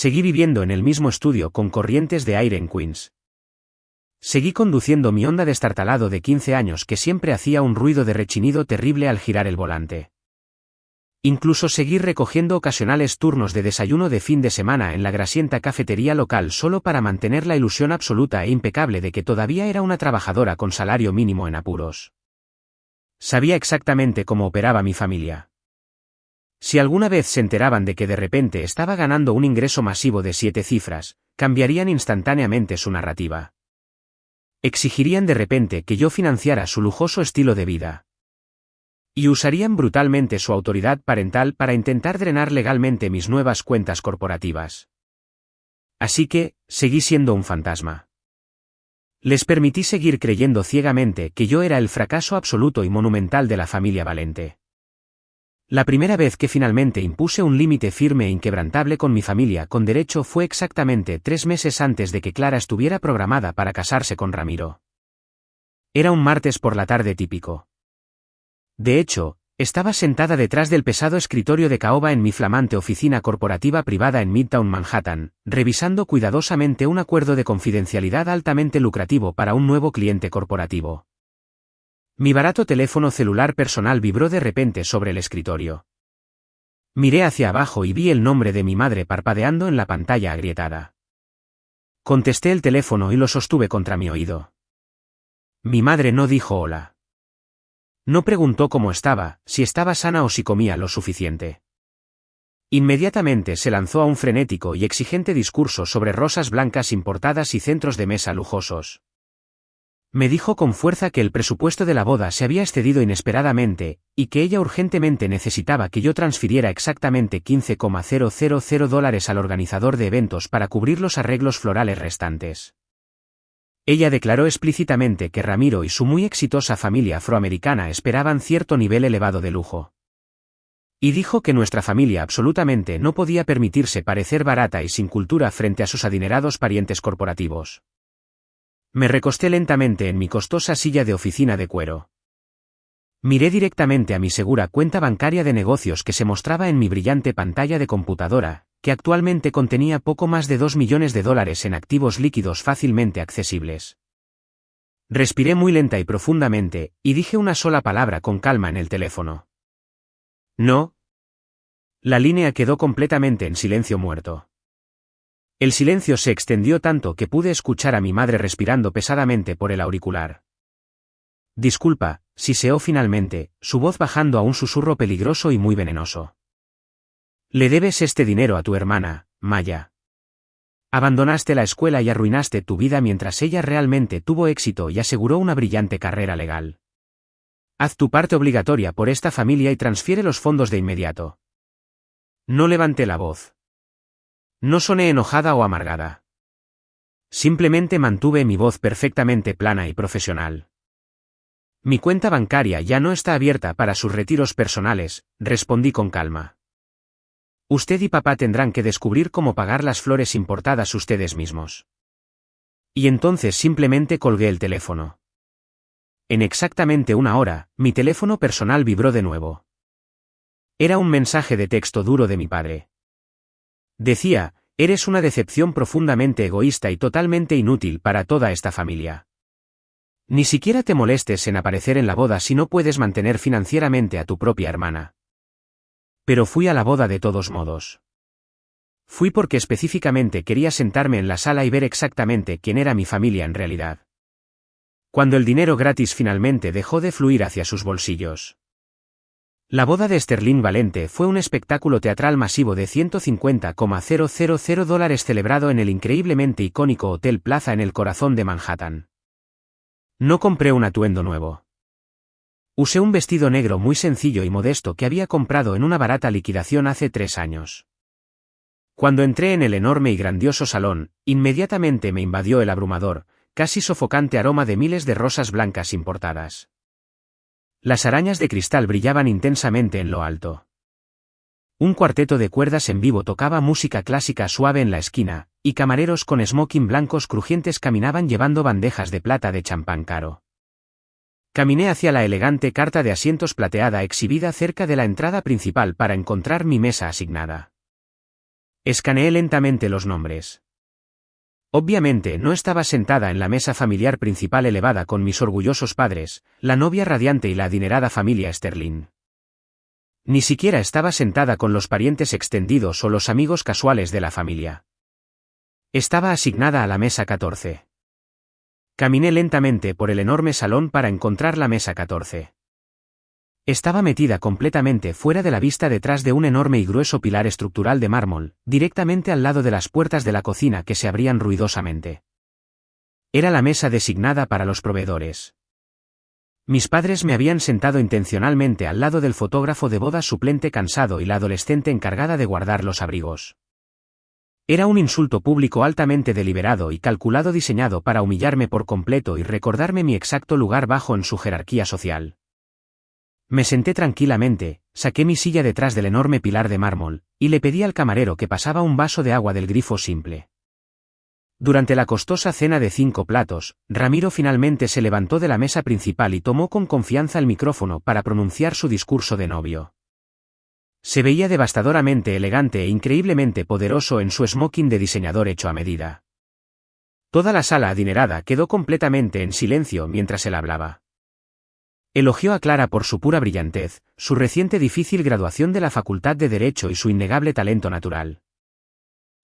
[SPEAKER 1] Seguí viviendo en el mismo estudio con corrientes de aire en Queens. Seguí conduciendo mi Honda destartalado de 15 años que siempre hacía un ruido de rechinido terrible al girar el volante. Incluso seguí recogiendo ocasionales turnos de desayuno de fin de semana en la grasienta cafetería local solo para mantener la ilusión absoluta e impecable de que todavía era una trabajadora con salario mínimo en apuros. Sabía exactamente cómo operaba mi familia. Si alguna vez se enteraban de que de repente estaba ganando un ingreso masivo de 7 cifras, cambiarían instantáneamente su narrativa. Exigirían de repente que yo financiara su lujoso estilo de vida. Y usarían brutalmente su autoridad parental para intentar drenar legalmente mis nuevas cuentas corporativas. Así que, seguí siendo un fantasma. Les permití seguir creyendo ciegamente que yo era el fracaso absoluto y monumental de la familia Valente. La primera vez que finalmente impuse un límite firme e inquebrantable con mi familia con derecho fue exactamente 3 meses antes de que Clara estuviera programada para casarse con Ramiro. Era un martes por la tarde típico. De hecho, estaba sentada detrás del pesado escritorio de caoba en mi flamante oficina corporativa privada en Midtown Manhattan, revisando cuidadosamente un acuerdo de confidencialidad altamente lucrativo para un nuevo cliente corporativo. Mi barato teléfono celular personal vibró de repente sobre el escritorio. Miré hacia abajo y vi el nombre de mi madre parpadeando en la pantalla agrietada. Contesté el teléfono y lo sostuve contra mi oído. Mi madre no dijo hola. No preguntó cómo estaba, si estaba sana o si comía lo suficiente. Inmediatamente se lanzó a un frenético y exigente discurso sobre rosas blancas importadas y centros de mesa lujosos. Me dijo con fuerza que el presupuesto de la boda se había excedido inesperadamente, y que ella urgentemente necesitaba que yo transfiriera exactamente $15,000 al organizador de eventos para cubrir los arreglos florales restantes. Ella declaró explícitamente que Ramiro y su muy exitosa familia afroamericana esperaban cierto nivel elevado de lujo. Y dijo que nuestra familia absolutamente no podía permitirse parecer barata y sin cultura frente a sus adinerados parientes corporativos. Me recosté lentamente en mi costosa silla de oficina de cuero. Miré directamente a mi segura cuenta bancaria de negocios que se mostraba en mi brillante pantalla de computadora, que actualmente contenía poco más de $2 millones en activos líquidos fácilmente accesibles. Respiré muy lenta y profundamente, y dije una sola palabra con calma en el teléfono. No. La línea quedó completamente en silencio muerto. El silencio se extendió tanto que pude escuchar a mi madre respirando pesadamente por el auricular. Disculpa, siseó finalmente, su voz bajando a un susurro peligroso y muy venenoso. Le debes este dinero a tu hermana, Maya. Abandonaste la escuela y arruinaste tu vida mientras ella realmente tuvo éxito y aseguró una brillante carrera legal. Haz tu parte obligatoria por esta familia y transfiere los fondos de inmediato. No levanté la voz. No soné enojada o amargada. Simplemente mantuve mi voz perfectamente plana y profesional. Mi cuenta bancaria ya no está abierta para sus retiros personales, respondí con calma. Usted y papá tendrán que descubrir cómo pagar las flores importadas ustedes mismos. Y entonces simplemente colgué el teléfono. En exactamente 1 hora, mi teléfono personal vibró de nuevo. Era un mensaje de texto duro de mi padre. Decía, eres una decepción profundamente egoísta y totalmente inútil para toda esta familia. Ni siquiera te molestes en aparecer en la boda si no puedes mantener financieramente a tu propia hermana. Pero fui a la boda de todos modos. Fui porque específicamente quería sentarme en la sala y ver exactamente quién era mi familia en realidad. Cuando el dinero gratis finalmente dejó de fluir hacia sus bolsillos. La boda de Sterling Valente fue un espectáculo teatral masivo de $150,000 celebrado en el increíblemente icónico Hotel Plaza en el corazón de Manhattan. No compré un atuendo nuevo. Usé un vestido negro muy sencillo y modesto que había comprado en una barata liquidación hace 3 años. Cuando entré en el enorme y grandioso salón, inmediatamente me invadió el abrumador, casi sofocante aroma de miles de rosas blancas importadas. Las arañas de cristal brillaban intensamente en lo alto. Un cuarteto de cuerdas en vivo tocaba música clásica suave en la esquina, y camareros con smoking blancos crujientes caminaban llevando bandejas de plata de champán caro. Caminé hacia la elegante carta de asientos plateada exhibida cerca de la entrada principal para encontrar mi mesa asignada. Escaneé lentamente los nombres. Obviamente no estaba sentada en la mesa familiar principal elevada con mis orgullosos padres, la novia radiante y la adinerada familia Sterling. Ni siquiera estaba sentada con los parientes extendidos o los amigos casuales de la familia. Estaba asignada a la mesa 14. Caminé lentamente por el enorme salón para encontrar la mesa 14. Estaba metida completamente fuera de la vista detrás de un enorme y grueso pilar estructural de mármol, directamente al lado de las puertas de la cocina que se abrían ruidosamente. Era la mesa designada para los proveedores. Mis padres me habían sentado intencionalmente al lado del fotógrafo de bodas suplente cansado y la adolescente encargada de guardar los abrigos. Era un insulto público altamente deliberado y calculado diseñado para humillarme por completo y recordarme mi exacto lugar bajo en su jerarquía social. Me senté tranquilamente, saqué mi silla detrás del enorme pilar de mármol, y le pedí al camarero que pasaba un vaso de agua del grifo simple. Durante la costosa cena de 5 platos, Ramiro finalmente se levantó de la mesa principal y tomó con confianza el micrófono para pronunciar su discurso de novio. Se veía devastadoramente elegante e increíblemente poderoso en su smoking de diseñador hecho a medida. Toda la sala adinerada quedó completamente en silencio mientras él hablaba. Elogió a Clara por su pura brillantez, su reciente difícil graduación de la Facultad de Derecho y su innegable talento natural.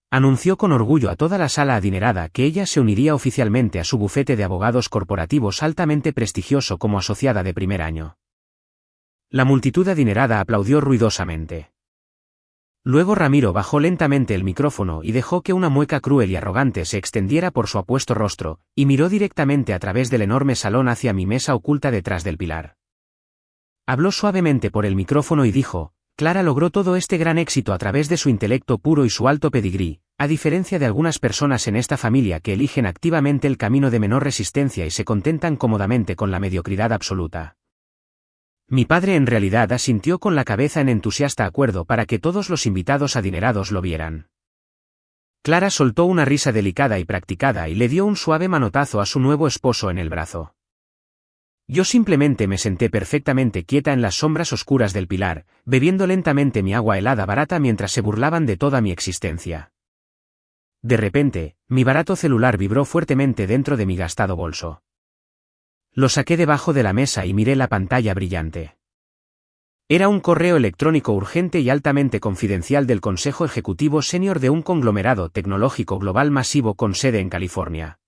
[SPEAKER 1] Anunció con orgullo a toda la sala adinerada que ella se uniría oficialmente a su bufete de abogados corporativos altamente prestigioso como asociada de primer año. La multitud adinerada aplaudió ruidosamente. Luego Ramiro bajó lentamente el micrófono y dejó que una mueca cruel y arrogante se extendiera por su apuesto rostro, y miró directamente a través del enorme salón hacia mi mesa oculta detrás del pilar. Habló suavemente por el micrófono y dijo: Clara logró todo este gran éxito a través de su intelecto puro y su alto pedigrí, a diferencia de algunas personas en esta familia que eligen activamente el camino de menor resistencia y se contentan cómodamente con la mediocridad absoluta. Mi padre en realidad asintió con la cabeza en entusiasta acuerdo para que todos los invitados adinerados lo vieran. Clara soltó una risa delicada y practicada y le dio un suave manotazo a su nuevo esposo en el brazo. Yo simplemente me senté perfectamente quieta en las sombras oscuras del pilar, bebiendo lentamente mi agua helada barata mientras se burlaban de toda mi existencia. De repente, mi barato celular vibró fuertemente dentro de mi gastado bolso. Lo saqué debajo de la mesa y miré la pantalla brillante. Era un correo electrónico urgente y altamente confidencial del Consejo Ejecutivo Senior de un conglomerado tecnológico global masivo con sede en California.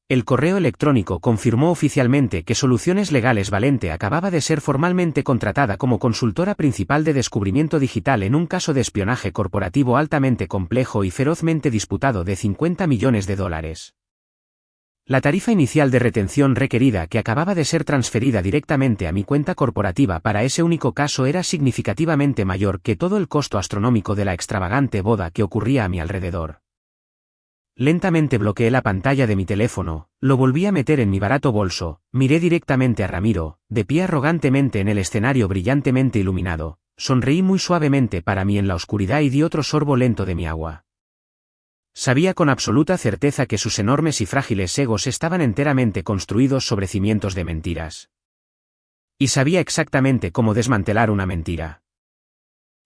[SPEAKER 1] El correo electrónico confirmó oficialmente que Soluciones Legales Valente acababa de ser formalmente contratada como consultora principal de descubrimiento digital en un caso de espionaje corporativo altamente complejo y ferozmente disputado de $50 millones. La tarifa inicial de retención requerida que acababa de ser transferida directamente a mi cuenta corporativa para ese único caso era significativamente mayor que todo el costo astronómico de la extravagante boda que ocurría a mi alrededor. Lentamente bloqueé la pantalla de mi teléfono, lo volví a meter en mi barato bolso, miré directamente a Ramiro, de pie arrogantemente en el escenario brillantemente iluminado, sonreí muy suavemente para mí en la oscuridad y di otro sorbo lento de mi agua. Sabía con absoluta certeza que sus enormes y frágiles egos estaban enteramente construidos sobre cimientos de mentiras. Y sabía exactamente cómo desmantelar una mentira.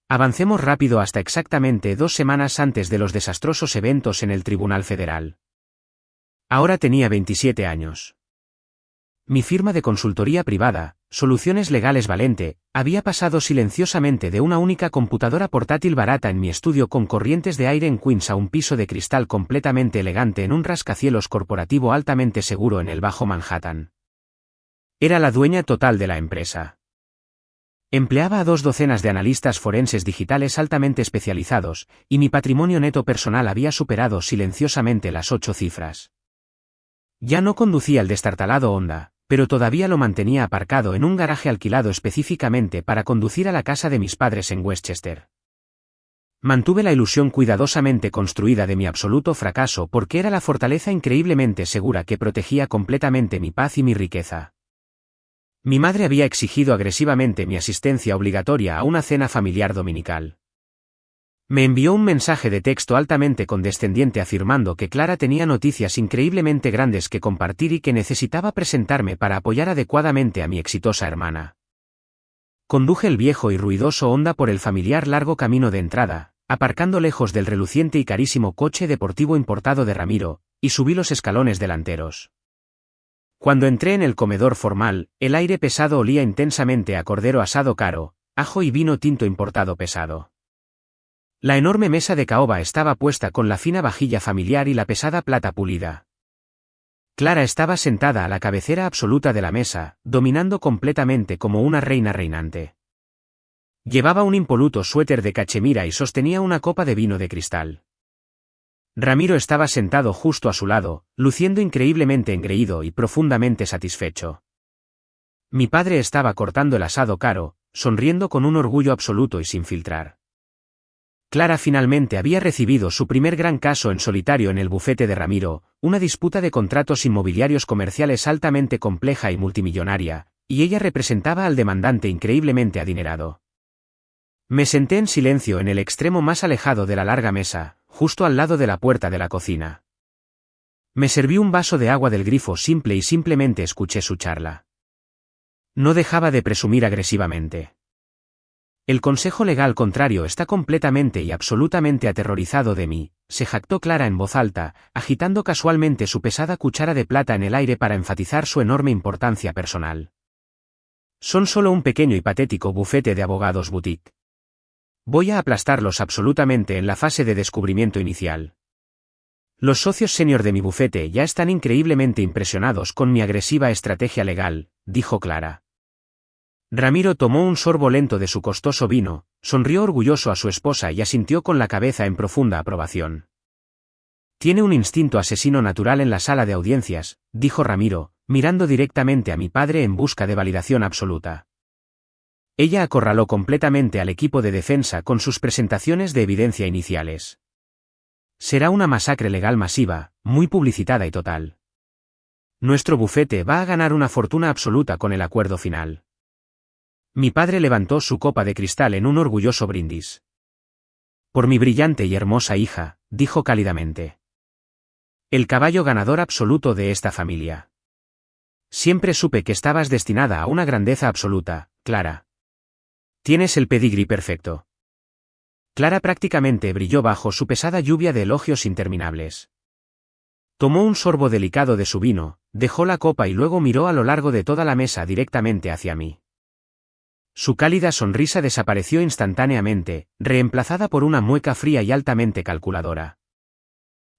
[SPEAKER 1] Avancemos rápido hasta exactamente 2 semanas antes de los desastrosos eventos en el Tribunal Federal. Ahora tenía 27 años. Mi firma de consultoría privada, Soluciones Legales Valente, había pasado silenciosamente de una única computadora portátil barata en mi estudio con corrientes de aire en Queens a un piso de cristal completamente elegante en un rascacielos corporativo altamente seguro en el Bajo Manhattan. Era la dueña total de la empresa. Empleaba a 2 docenas de analistas forenses digitales altamente especializados, y mi patrimonio neto personal había superado silenciosamente las 8 cifras. Ya no conducía el destartalado Honda, pero todavía lo mantenía aparcado en un garaje alquilado específicamente para conducir a la casa de mis padres en Westchester. Mantuve la ilusión cuidadosamente construida de mi absoluto fracaso porque era la fortaleza increíblemente segura que protegía completamente mi paz y mi riqueza. Mi madre había exigido agresivamente mi asistencia obligatoria a una cena familiar dominical. Me envió un mensaje de texto altamente condescendiente afirmando que Clara tenía noticias increíblemente grandes que compartir y que necesitaba presentarme para apoyar adecuadamente a mi exitosa hermana. Conduje el viejo y ruidoso Honda por el familiar largo camino de entrada, aparcando lejos del reluciente y carísimo coche deportivo importado de Ramiro, y subí los escalones delanteros. Cuando entré en el comedor formal, el aire pesado olía intensamente a cordero asado caro, ajo y vino tinto importado pesado. La enorme mesa de caoba estaba puesta con la fina vajilla familiar y la pesada plata pulida. Clara estaba sentada a la cabecera absoluta de la mesa, dominando completamente como una reina reinante. Llevaba un impoluto suéter de cachemira y sostenía una copa de vino de cristal. Ramiro estaba sentado justo a su lado, luciendo increíblemente engreído y profundamente satisfecho. Mi padre estaba cortando el asado caro, sonriendo con un orgullo absoluto y sin filtrar. Clara finalmente había recibido su primer gran caso en solitario en el bufete de Ramiro, una disputa de contratos inmobiliarios comerciales altamente compleja y multimillonaria, y ella representaba al demandante increíblemente adinerado. Me senté en silencio en el extremo más alejado de la larga mesa, justo al lado de la puerta de la cocina. Me serví un vaso de agua del grifo simple y simplemente escuché su charla. No dejaba de presumir agresivamente. El consejo legal contrario está completamente y absolutamente aterrorizado de mí, se jactó Clara en voz alta, agitando casualmente su pesada cuchara de plata en el aire para enfatizar su enorme importancia personal. Son solo un pequeño y patético bufete de abogados boutique. Voy a aplastarlos absolutamente en la fase de descubrimiento inicial. Los socios senior de mi bufete ya están increíblemente impresionados con mi agresiva estrategia legal, dijo Clara. Ramiro tomó un sorbo lento de su costoso vino, sonrió orgulloso a su esposa y asintió con la cabeza en profunda aprobación. Tiene un instinto asesino natural en la sala de audiencias, dijo Ramiro, mirando directamente a mi padre en busca de validación absoluta. Ella acorraló completamente al equipo de defensa con sus presentaciones de evidencia iniciales. Será una masacre legal masiva, muy publicitada y total. Nuestro bufete va a ganar una fortuna absoluta con el acuerdo final. Mi padre levantó su copa de cristal en un orgulloso brindis. Por mi brillante y hermosa hija, dijo cálidamente. El caballo ganador absoluto de esta familia. Siempre supe que estabas destinada a una grandeza absoluta, Clara. Tienes el pedigrí perfecto. Clara prácticamente brilló bajo su pesada lluvia de elogios interminables. Tomó un sorbo delicado de su vino, dejó la copa y luego miró a lo largo de toda la mesa directamente hacia mí. Su cálida sonrisa desapareció instantáneamente, reemplazada por una mueca fría y altamente calculadora.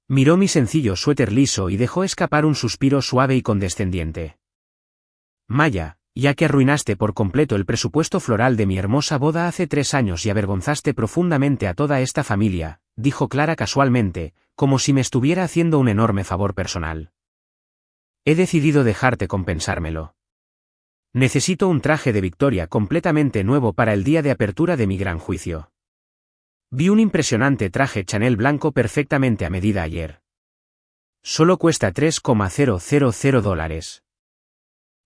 [SPEAKER 1] Miró mi sencillo suéter liso y dejó escapar un suspiro suave y condescendiente. Maya, ya que arruinaste por completo el presupuesto floral de mi hermosa boda hace 3 años y avergonzaste profundamente a toda esta familia, dijo Clara casualmente, como si me estuviera haciendo un enorme favor personal. He decidido dejarte compensármelo. Necesito un traje de Victoria completamente nuevo para el día de apertura de mi gran juicio. Vi un impresionante traje Chanel blanco perfectamente a medida ayer. Solo cuesta $3,000.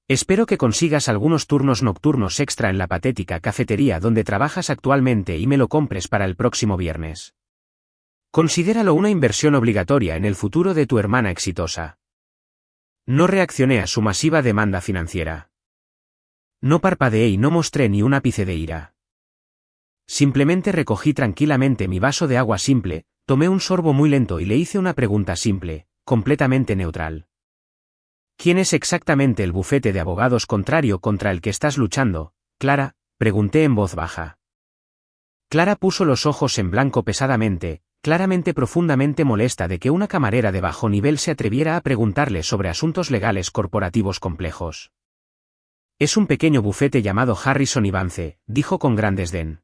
[SPEAKER 1] Espero que consigas algunos turnos nocturnos extra en la patética cafetería donde trabajas actualmente y me lo compres para el próximo viernes. Considéralo una inversión obligatoria en el futuro de tu hermana exitosa. No reaccioné a su masiva demanda financiera. No parpadeé y no mostré ni un ápice de ira. Simplemente recogí tranquilamente mi vaso de agua simple, tomé un sorbo muy lento y le hice una pregunta simple, completamente neutral. ¿Quién es exactamente el bufete de abogados contrario contra el que estás luchando, Clara? Pregunté en voz baja. Clara puso los ojos en blanco pesadamente, claramente profundamente molesta de que una camarera de bajo nivel se atreviera a preguntarle sobre asuntos legales corporativos complejos. Es un pequeño bufete llamado Harrison y Vance, dijo con gran desdén.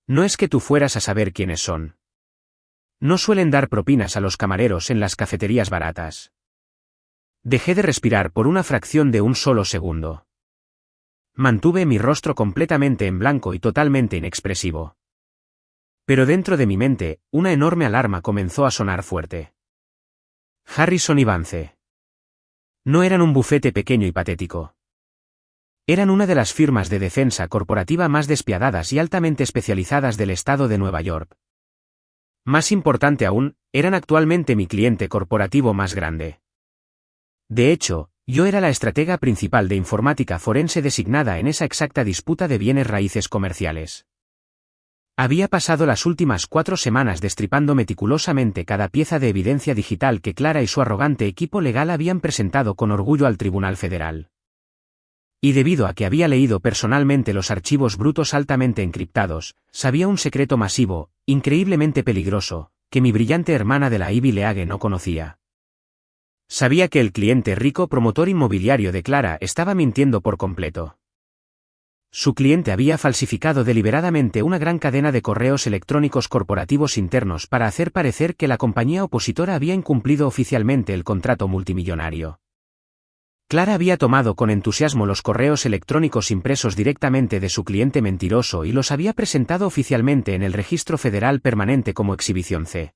[SPEAKER 1] No es que tú fueras a saber quiénes son. No suelen dar propinas a los camareros en las cafeterías baratas. Dejé de respirar por una fracción de un solo segundo. Mantuve mi rostro completamente en blanco y totalmente inexpresivo. Pero dentro de mi mente, una enorme alarma comenzó a sonar fuerte. Harrison y Vance. No eran un bufete pequeño y patético. Eran una de las firmas de defensa corporativa más despiadadas y altamente especializadas del estado de Nueva York. Más importante aún, eran actualmente mi cliente corporativo más grande. De hecho, yo era la estratega principal de informática forense designada en esa exacta disputa de bienes raíces comerciales. Había pasado las últimas 4 semanas destripando meticulosamente cada pieza de evidencia digital que Clara y su arrogante equipo legal habían presentado con orgullo al Tribunal Federal. Y debido a que había leído personalmente los archivos brutos altamente encriptados, sabía un secreto masivo, increíblemente peligroso, que mi brillante hermana de la Ivy League no conocía. Sabía que el cliente rico promotor inmobiliario de Clara estaba mintiendo por completo. Su cliente había falsificado deliberadamente una gran cadena de correos electrónicos corporativos internos para hacer parecer que la compañía opositora había incumplido oficialmente el contrato multimillonario. Clara había tomado con entusiasmo los correos electrónicos impresos directamente de su cliente mentiroso y los había presentado oficialmente en el Registro Federal Permanente como Exhibición C.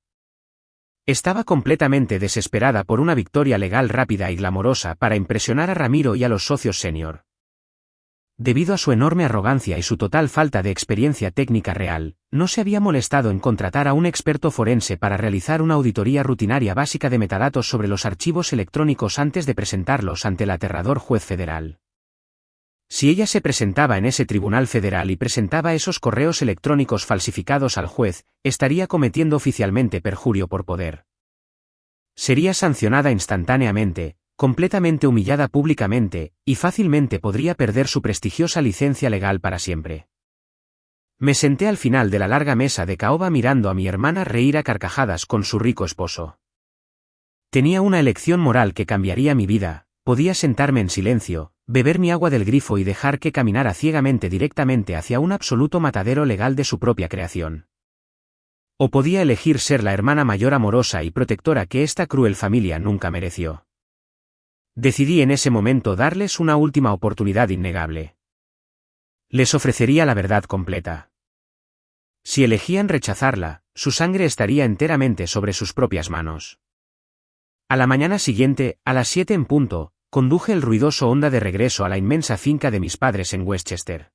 [SPEAKER 1] Estaba completamente desesperada por una victoria legal rápida y glamorosa para impresionar a Ramiro y a los socios senior. Debido a su enorme arrogancia y su total falta de experiencia técnica real, no se había molestado en contratar a un experto forense para realizar una auditoría rutinaria básica de metadatos sobre los archivos electrónicos antes de presentarlos ante el aterrador juez federal. Si ella se presentaba en ese tribunal federal y presentaba esos correos electrónicos falsificados al juez, estaría cometiendo oficialmente perjurio por poder. Sería sancionada instantáneamente, completamente humillada públicamente, y fácilmente podría perder su prestigiosa licencia legal para siempre. Me senté al final de la larga mesa de caoba mirando a mi hermana reír a carcajadas con su rico esposo. Tenía una elección moral que cambiaría mi vida, podía sentarme en silencio, beber mi agua del grifo y dejar que caminara ciegamente directamente hacia un absoluto matadero legal de su propia creación. O podía elegir ser la hermana mayor amorosa y protectora que esta cruel familia nunca mereció. Decidí en ese momento darles una última oportunidad innegable. Les ofrecería la verdad completa. Si elegían rechazarla, su sangre estaría enteramente sobre sus propias manos. A la mañana siguiente, a las 7 en punto, conduje el ruidoso Honda de regreso a la inmensa finca de mis padres en Westchester.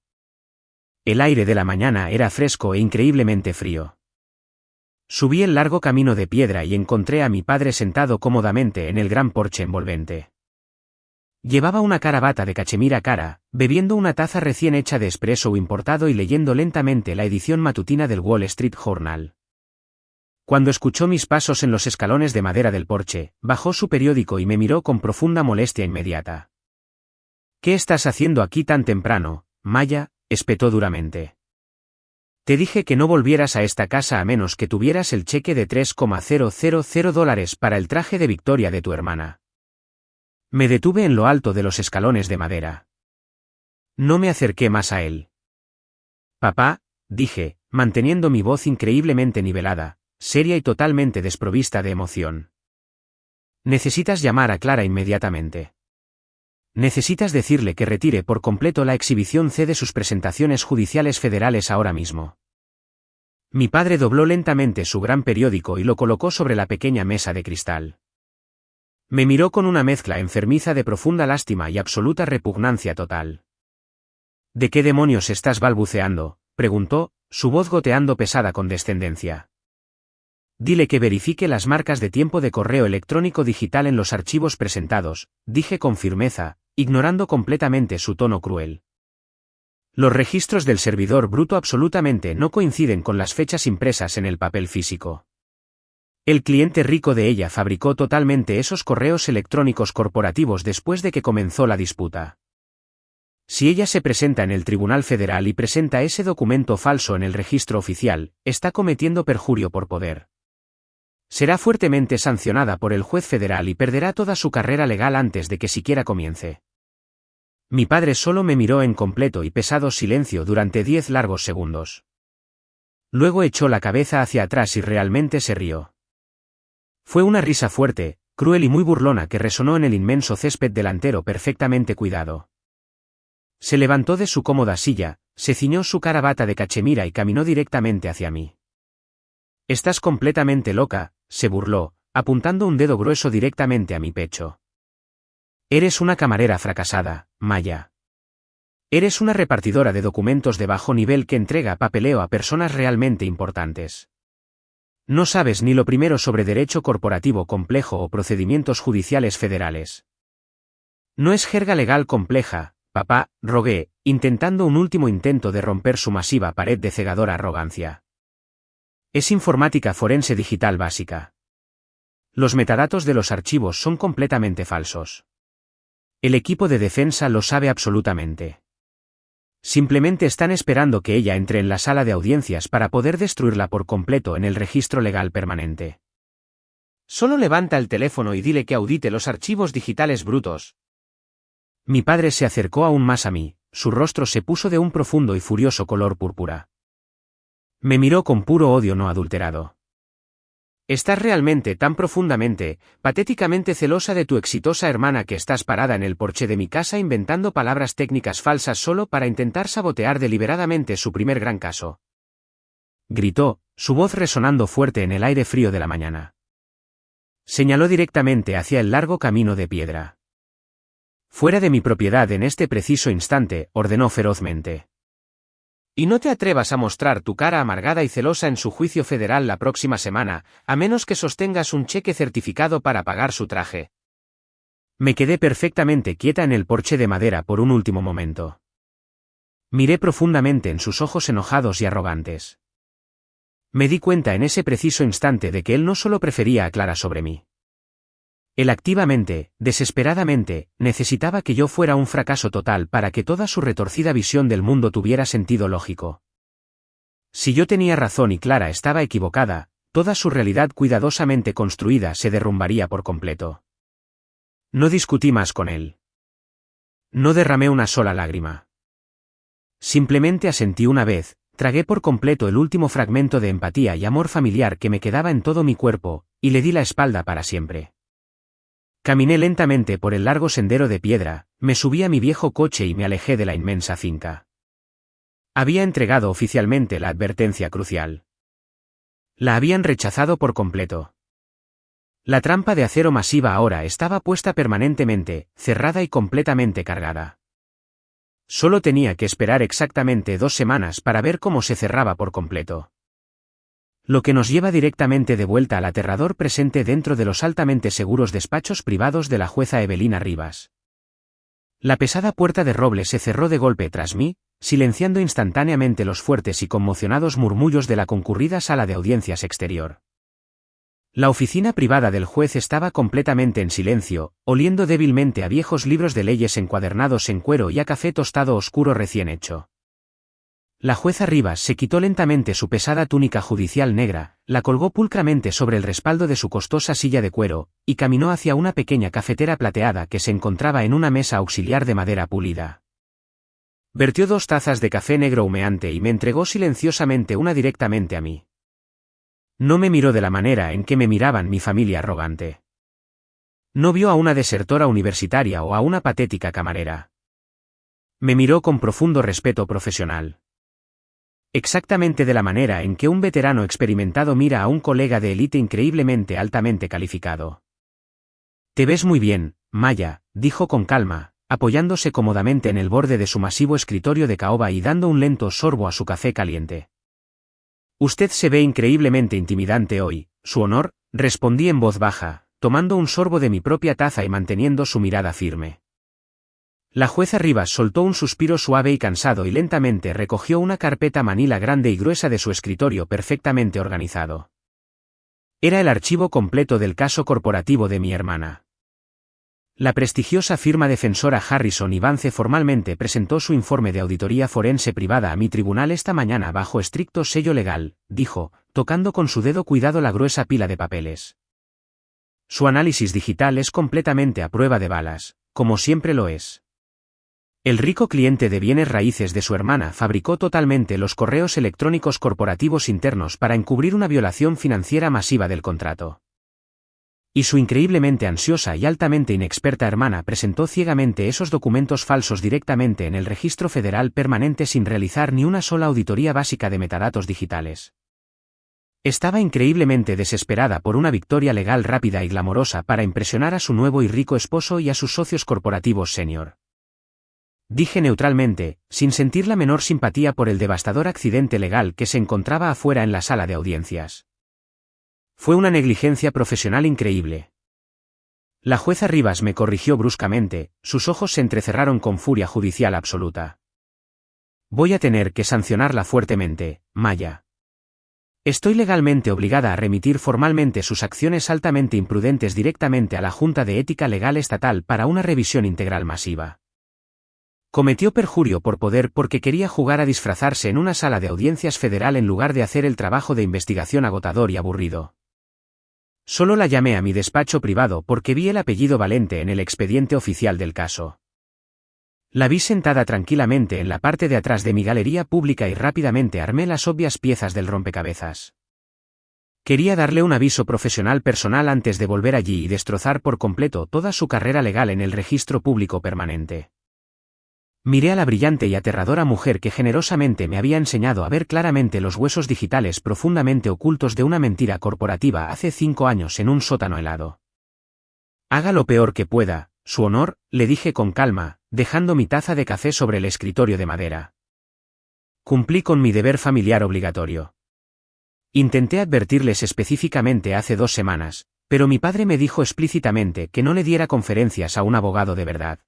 [SPEAKER 1] El aire de la mañana era fresco e increíblemente frío. Subí el largo camino de piedra y encontré a mi padre sentado cómodamente en el gran porche envolvente. Llevaba una cara bata de cachemira cara, bebiendo una taza recién hecha de espresso importado y leyendo lentamente la edición matutina del Wall Street Journal. Cuando escuchó mis pasos en los escalones de madera del porche, bajó su periódico y me miró con profunda molestia inmediata. «¿Qué estás haciendo aquí tan temprano, Maya?», espetó duramente. «Te dije que no volvieras a esta casa a menos que tuvieras el cheque de $3,000 para el traje de Victoria de tu hermana». Me detuve en lo alto de los escalones de madera. No me acerqué más a él. «Papá», dije, manteniendo mi voz increíblemente nivelada, seria y totalmente desprovista de emoción. «Necesitas llamar a Clara inmediatamente. Necesitas decirle que retire por completo la exhibición C de sus presentaciones judiciales federales ahora mismo». Mi padre dobló lentamente su gran periódico y lo colocó sobre la pequeña mesa de cristal. Me miró con una mezcla enfermiza de profunda lástima y absoluta repugnancia total. «¿De qué demonios estás balbuceando?», preguntó, su voz goteando pesada condescendencia. «Dile que verifique las marcas de tiempo de correo electrónico digital en los archivos presentados», dije con firmeza, ignorando completamente su tono cruel. «Los registros del servidor bruto absolutamente no coinciden con las fechas impresas en el papel físico. El cliente rico de ella fabricó totalmente esos correos electrónicos corporativos después de que comenzó la disputa. Si ella se presenta en el Tribunal Federal y presenta ese documento falso en el registro oficial, está cometiendo perjurio por poder. Será fuertemente sancionada por el juez federal y perderá toda su carrera legal antes de que siquiera comience». Mi padre solo me miró en completo y pesado silencio durante 10 largos segundos. Luego echó la cabeza hacia atrás y realmente se rió. Fue una risa fuerte, cruel y muy burlona que resonó en el inmenso césped delantero perfectamente cuidado. Se levantó de su cómoda silla, se ciñó su cara bata de cachemira y caminó directamente hacia mí. «Estás completamente loca», se burló, apuntando un dedo grueso directamente a mi pecho. «Eres una camarera fracasada, Maya. Eres una repartidora de documentos de bajo nivel que entrega papeleo a personas realmente importantes. No sabes ni lo primero sobre derecho corporativo complejo o procedimientos judiciales federales. No es jerga legal compleja, papá», rogué, intentando un último intento de romper su masiva pared de cegadora arrogancia. Es informática forense digital básica. Los metadatos de los archivos son completamente falsos. El equipo de defensa lo sabe absolutamente. Simplemente están esperando que ella entre en la sala de audiencias para poder destruirla por completo en el registro legal permanente. Solo levanta el teléfono y dile que audite los archivos digitales brutos. Mi padre se acercó aún más a mí, su rostro se puso de un profundo y furioso color púrpura. Me miró con puro odio no adulterado. Estás realmente tan profundamente, patéticamente celosa de tu exitosa hermana que estás parada en el porche de mi casa inventando palabras técnicas falsas solo para intentar sabotear deliberadamente su primer gran caso. Gritó, su voz resonando fuerte en el aire frío de la mañana. Señaló directamente hacia el largo camino de piedra. Fuera de mi propiedad en este preciso instante, ordenó ferozmente. Y no te atrevas a mostrar tu cara amargada y celosa en su juicio federal la próxima semana, a menos que sostengas un cheque certificado para pagar su traje. Me quedé perfectamente quieta en el porche de madera por un último momento. Miré profundamente en sus ojos enojados y arrogantes. Me di cuenta en ese preciso instante de que él no solo prefería a Clara sobre mí. Él activamente, desesperadamente, necesitaba que yo fuera un fracaso total para que toda su retorcida visión del mundo tuviera sentido lógico. Si yo tenía razón y Clara estaba equivocada, toda su realidad cuidadosamente construida se derrumbaría por completo. No discutí más con él. No derramé una sola lágrima. Simplemente asentí una vez, tragué por completo el último fragmento de empatía y amor familiar que me quedaba en todo mi cuerpo, y le di la espalda para siempre. Caminé lentamente por el largo sendero de piedra, me subí a mi viejo coche y me alejé de la inmensa finca. Había entregado oficialmente la advertencia crucial. La habían rechazado por completo. La trampa de acero masiva ahora estaba puesta permanentemente, cerrada y completamente cargada. Solo tenía que esperar exactamente 2 semanas para ver cómo se cerraba por completo. Lo que nos lleva directamente de vuelta al aterrador presente dentro de los altamente seguros despachos privados de la jueza Evelina Rivas. La pesada puerta de roble se cerró de golpe tras mí, silenciando instantáneamente los fuertes y conmocionados murmullos de la concurrida sala de audiencias exterior. La oficina privada del juez estaba completamente en silencio, oliendo débilmente a viejos libros de leyes encuadernados en cuero y a café tostado oscuro recién hecho. La jueza Rivas se quitó lentamente su pesada túnica judicial negra, la colgó pulcramente sobre el respaldo de su costosa silla de cuero, y caminó hacia una pequeña cafetera plateada que se encontraba en una mesa auxiliar de madera pulida. Vertió 2 tazas de café negro humeante y me entregó silenciosamente una directamente a mí. No me miró de la manera en que me miraban mi familia arrogante. No vio a una desertora universitaria o a una patética camarera. Me miró con profundo respeto profesional. Exactamente de la manera en que un veterano experimentado mira a un colega de élite increíblemente altamente calificado. Te ves muy bien, Maya, dijo con calma, apoyándose cómodamente en el borde de su masivo escritorio de caoba y dando un lento sorbo a su café caliente. Usted se ve increíblemente intimidante hoy, su honor, respondí en voz baja, tomando un sorbo de mi propia taza y manteniendo su mirada firme. La jueza Rivas soltó un suspiro suave y cansado y lentamente recogió una carpeta manila grande y gruesa de su escritorio perfectamente organizado. Era el archivo completo del caso corporativo de mi hermana. La prestigiosa firma defensora Harrison y Vance formalmente presentó su informe de auditoría forense privada a mi tribunal esta mañana bajo estricto sello legal, dijo, tocando con su dedo cuidado la gruesa pila de papeles. Su análisis digital es completamente a prueba de balas, como siempre lo es. El rico cliente de bienes raíces de su hermana fabricó totalmente los correos electrónicos corporativos internos para encubrir una violación financiera masiva del contrato. Y su increíblemente ansiosa y altamente inexperta hermana presentó ciegamente esos documentos falsos directamente en el registro federal permanente sin realizar ni una sola auditoría básica de metadatos digitales. Estaba increíblemente desesperada por una victoria legal rápida y glamorosa para impresionar a su nuevo y rico esposo y a sus socios corporativos senior. Dije neutralmente, sin sentir la menor simpatía por el devastador accidente legal que se encontraba afuera en la sala de audiencias. Fue una negligencia profesional increíble. La jueza Rivas me corrigió bruscamente, sus ojos se entrecerraron con furia judicial absoluta. Voy a tener que sancionarla fuertemente, Maya. Estoy legalmente obligada a remitir formalmente sus acciones altamente imprudentes directamente a la Junta de Ética Legal Estatal para una revisión integral masiva. Cometió perjurio por poder porque quería jugar a disfrazarse en una sala de audiencias federal en lugar de hacer el trabajo de investigación agotador y aburrido. Solo la llamé a mi despacho privado porque vi el apellido Valente en el expediente oficial del caso. La vi sentada tranquilamente en la parte de atrás de mi galería pública y rápidamente armé las obvias piezas del rompecabezas. Quería darle un aviso profesional personal antes de volver allí y destrozar por completo toda su carrera legal en el registro público permanente. Miré a la brillante y aterradora mujer que generosamente me había enseñado a ver claramente los huesos digitales profundamente ocultos de una mentira corporativa hace 5 años en un sótano helado. Haga lo peor que pueda, su honor, le dije con calma, dejando mi taza de café sobre el escritorio de madera. Cumplí con mi deber familiar obligatorio. Intenté advertirles específicamente hace 2 semanas, pero mi padre me dijo explícitamente que no le diera conferencias a un abogado de verdad.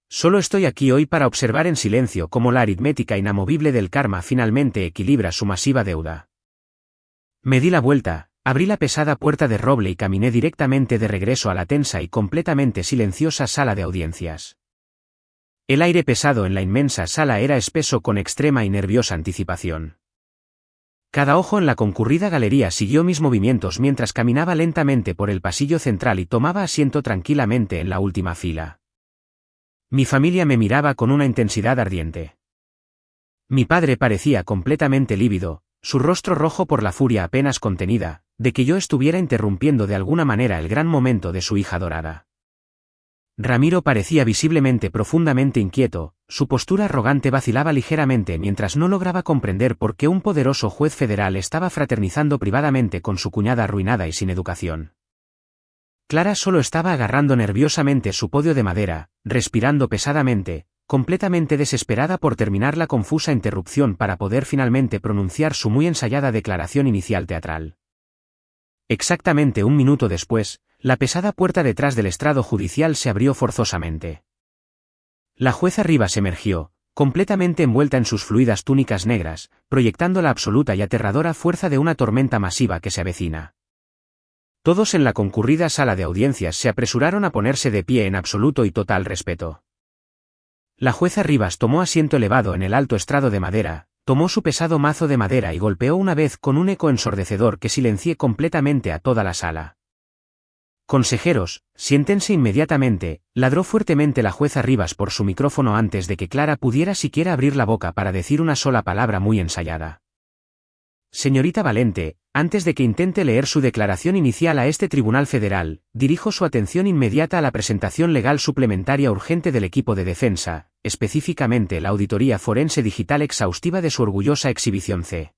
[SPEAKER 1] Solo estoy aquí hoy para observar en silencio cómo la aritmética inamovible del karma finalmente equilibra su masiva deuda. Me di la vuelta, abrí la pesada puerta de roble y caminé directamente de regreso a la tensa y completamente silenciosa sala de audiencias. El aire pesado en la inmensa sala era espeso con extrema y nerviosa anticipación. Cada ojo en la concurrida galería siguió mis movimientos mientras caminaba lentamente por el pasillo central y tomaba asiento tranquilamente en la última fila. Mi familia me miraba con una intensidad ardiente. Mi padre parecía completamente lívido, su rostro rojo por la furia apenas contenida, de que yo estuviera interrumpiendo de alguna manera el gran momento de su hija dorada. Ramiro parecía visiblemente profundamente inquieto, su postura arrogante vacilaba ligeramente mientras no lograba comprender por qué un poderoso juez federal estaba fraternizando privadamente con su cuñada arruinada y sin educación. Clara solo estaba agarrando nerviosamente su podio de madera, respirando pesadamente, completamente desesperada por terminar la confusa interrupción para poder finalmente pronunciar su muy ensayada declaración inicial teatral. Exactamente 1 minuto después, la pesada puerta detrás del estrado judicial se abrió forzosamente. La jueza Rivas emergió, completamente envuelta en sus fluidas túnicas negras, proyectando la absoluta y aterradora fuerza de una tormenta masiva que se avecina. Todos en la concurrida sala de audiencias se apresuraron a ponerse de pie en absoluto y total respeto. La jueza Rivas tomó asiento elevado en el alto estrado de madera, tomó su pesado mazo de madera y golpeó una vez con un eco ensordecedor que silencié completamente a toda la sala. Consejeros, siéntense inmediatamente, ladró fuertemente la jueza Rivas por su micrófono antes de que Clara pudiera siquiera abrir la boca para decir una sola palabra muy ensayada. Señorita Valente, antes de que intente leer su declaración inicial a este tribunal federal, dirijo su atención inmediata a la presentación legal suplementaria urgente del equipo de defensa, específicamente la auditoría forense digital exhaustiva de su orgullosa exhibición C.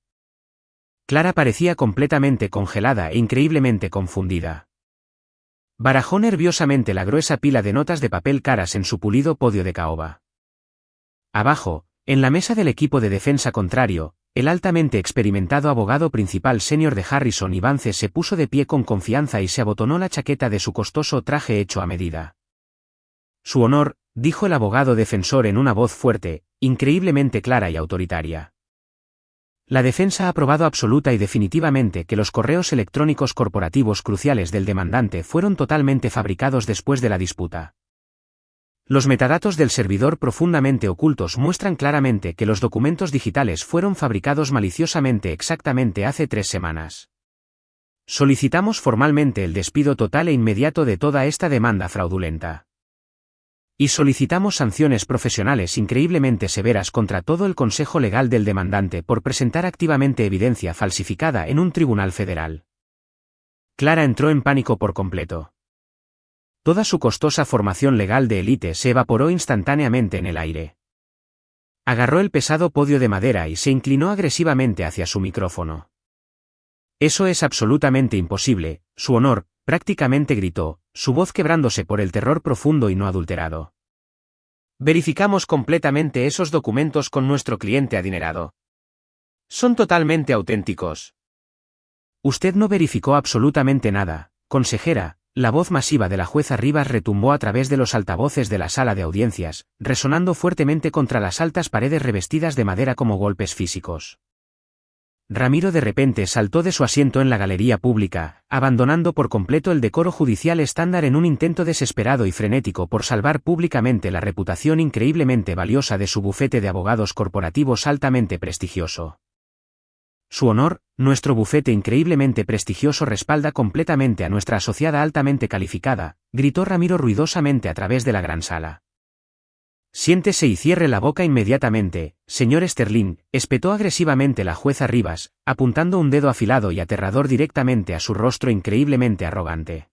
[SPEAKER 1] Clara parecía completamente congelada e increíblemente confundida. Barajó nerviosamente la gruesa pila de notas de papel caras en su pulido podio de caoba. Abajo, en la mesa del equipo de defensa contrario, el altamente experimentado abogado principal senior de Harrison y Vance se puso de pie con confianza y se abotonó la chaqueta de su costoso traje hecho a medida. Su honor, dijo el abogado defensor en una voz fuerte, increíblemente clara y autoritaria. La defensa ha probado absoluta y definitivamente que los correos electrónicos corporativos cruciales del demandante fueron totalmente fabricados después de la disputa. Los metadatos del servidor profundamente ocultos muestran claramente que los documentos digitales fueron fabricados maliciosamente exactamente hace 3 semanas. Solicitamos formalmente el despido total e inmediato de toda esta demanda fraudulenta. Y solicitamos sanciones profesionales increíblemente severas contra todo el consejo legal del demandante por presentar activamente evidencia falsificada en un tribunal federal. Clara entró en pánico por completo. Toda su costosa formación legal de élite se evaporó instantáneamente en el aire. Agarró el pesado podio de madera y se inclinó agresivamente hacia su micrófono. Eso es absolutamente imposible, su honor, prácticamente gritó, su voz quebrándose por el terror profundo y no adulterado. Verificamos completamente esos documentos con nuestro cliente adinerado. Son totalmente auténticos. Usted no verificó absolutamente nada, consejera, la voz masiva de la jueza Rivas retumbó a través de los altavoces de la sala de audiencias, resonando fuertemente contra las altas paredes revestidas de madera como golpes físicos. Ramiro de repente saltó de su asiento en la galería pública, abandonando por completo el decoro judicial estándar en un intento desesperado y frenético por salvar públicamente la reputación increíblemente valiosa de su bufete de abogados corporativos altamente prestigioso. Su honor, nuestro bufete increíblemente prestigioso respalda completamente a nuestra asociada altamente calificada, gritó Ramiro ruidosamente a través de la gran sala. Siéntese y cierre la boca inmediatamente, señor Sterling, espetó agresivamente la jueza Rivas, apuntando un dedo afilado y aterrador directamente a su rostro increíblemente arrogante.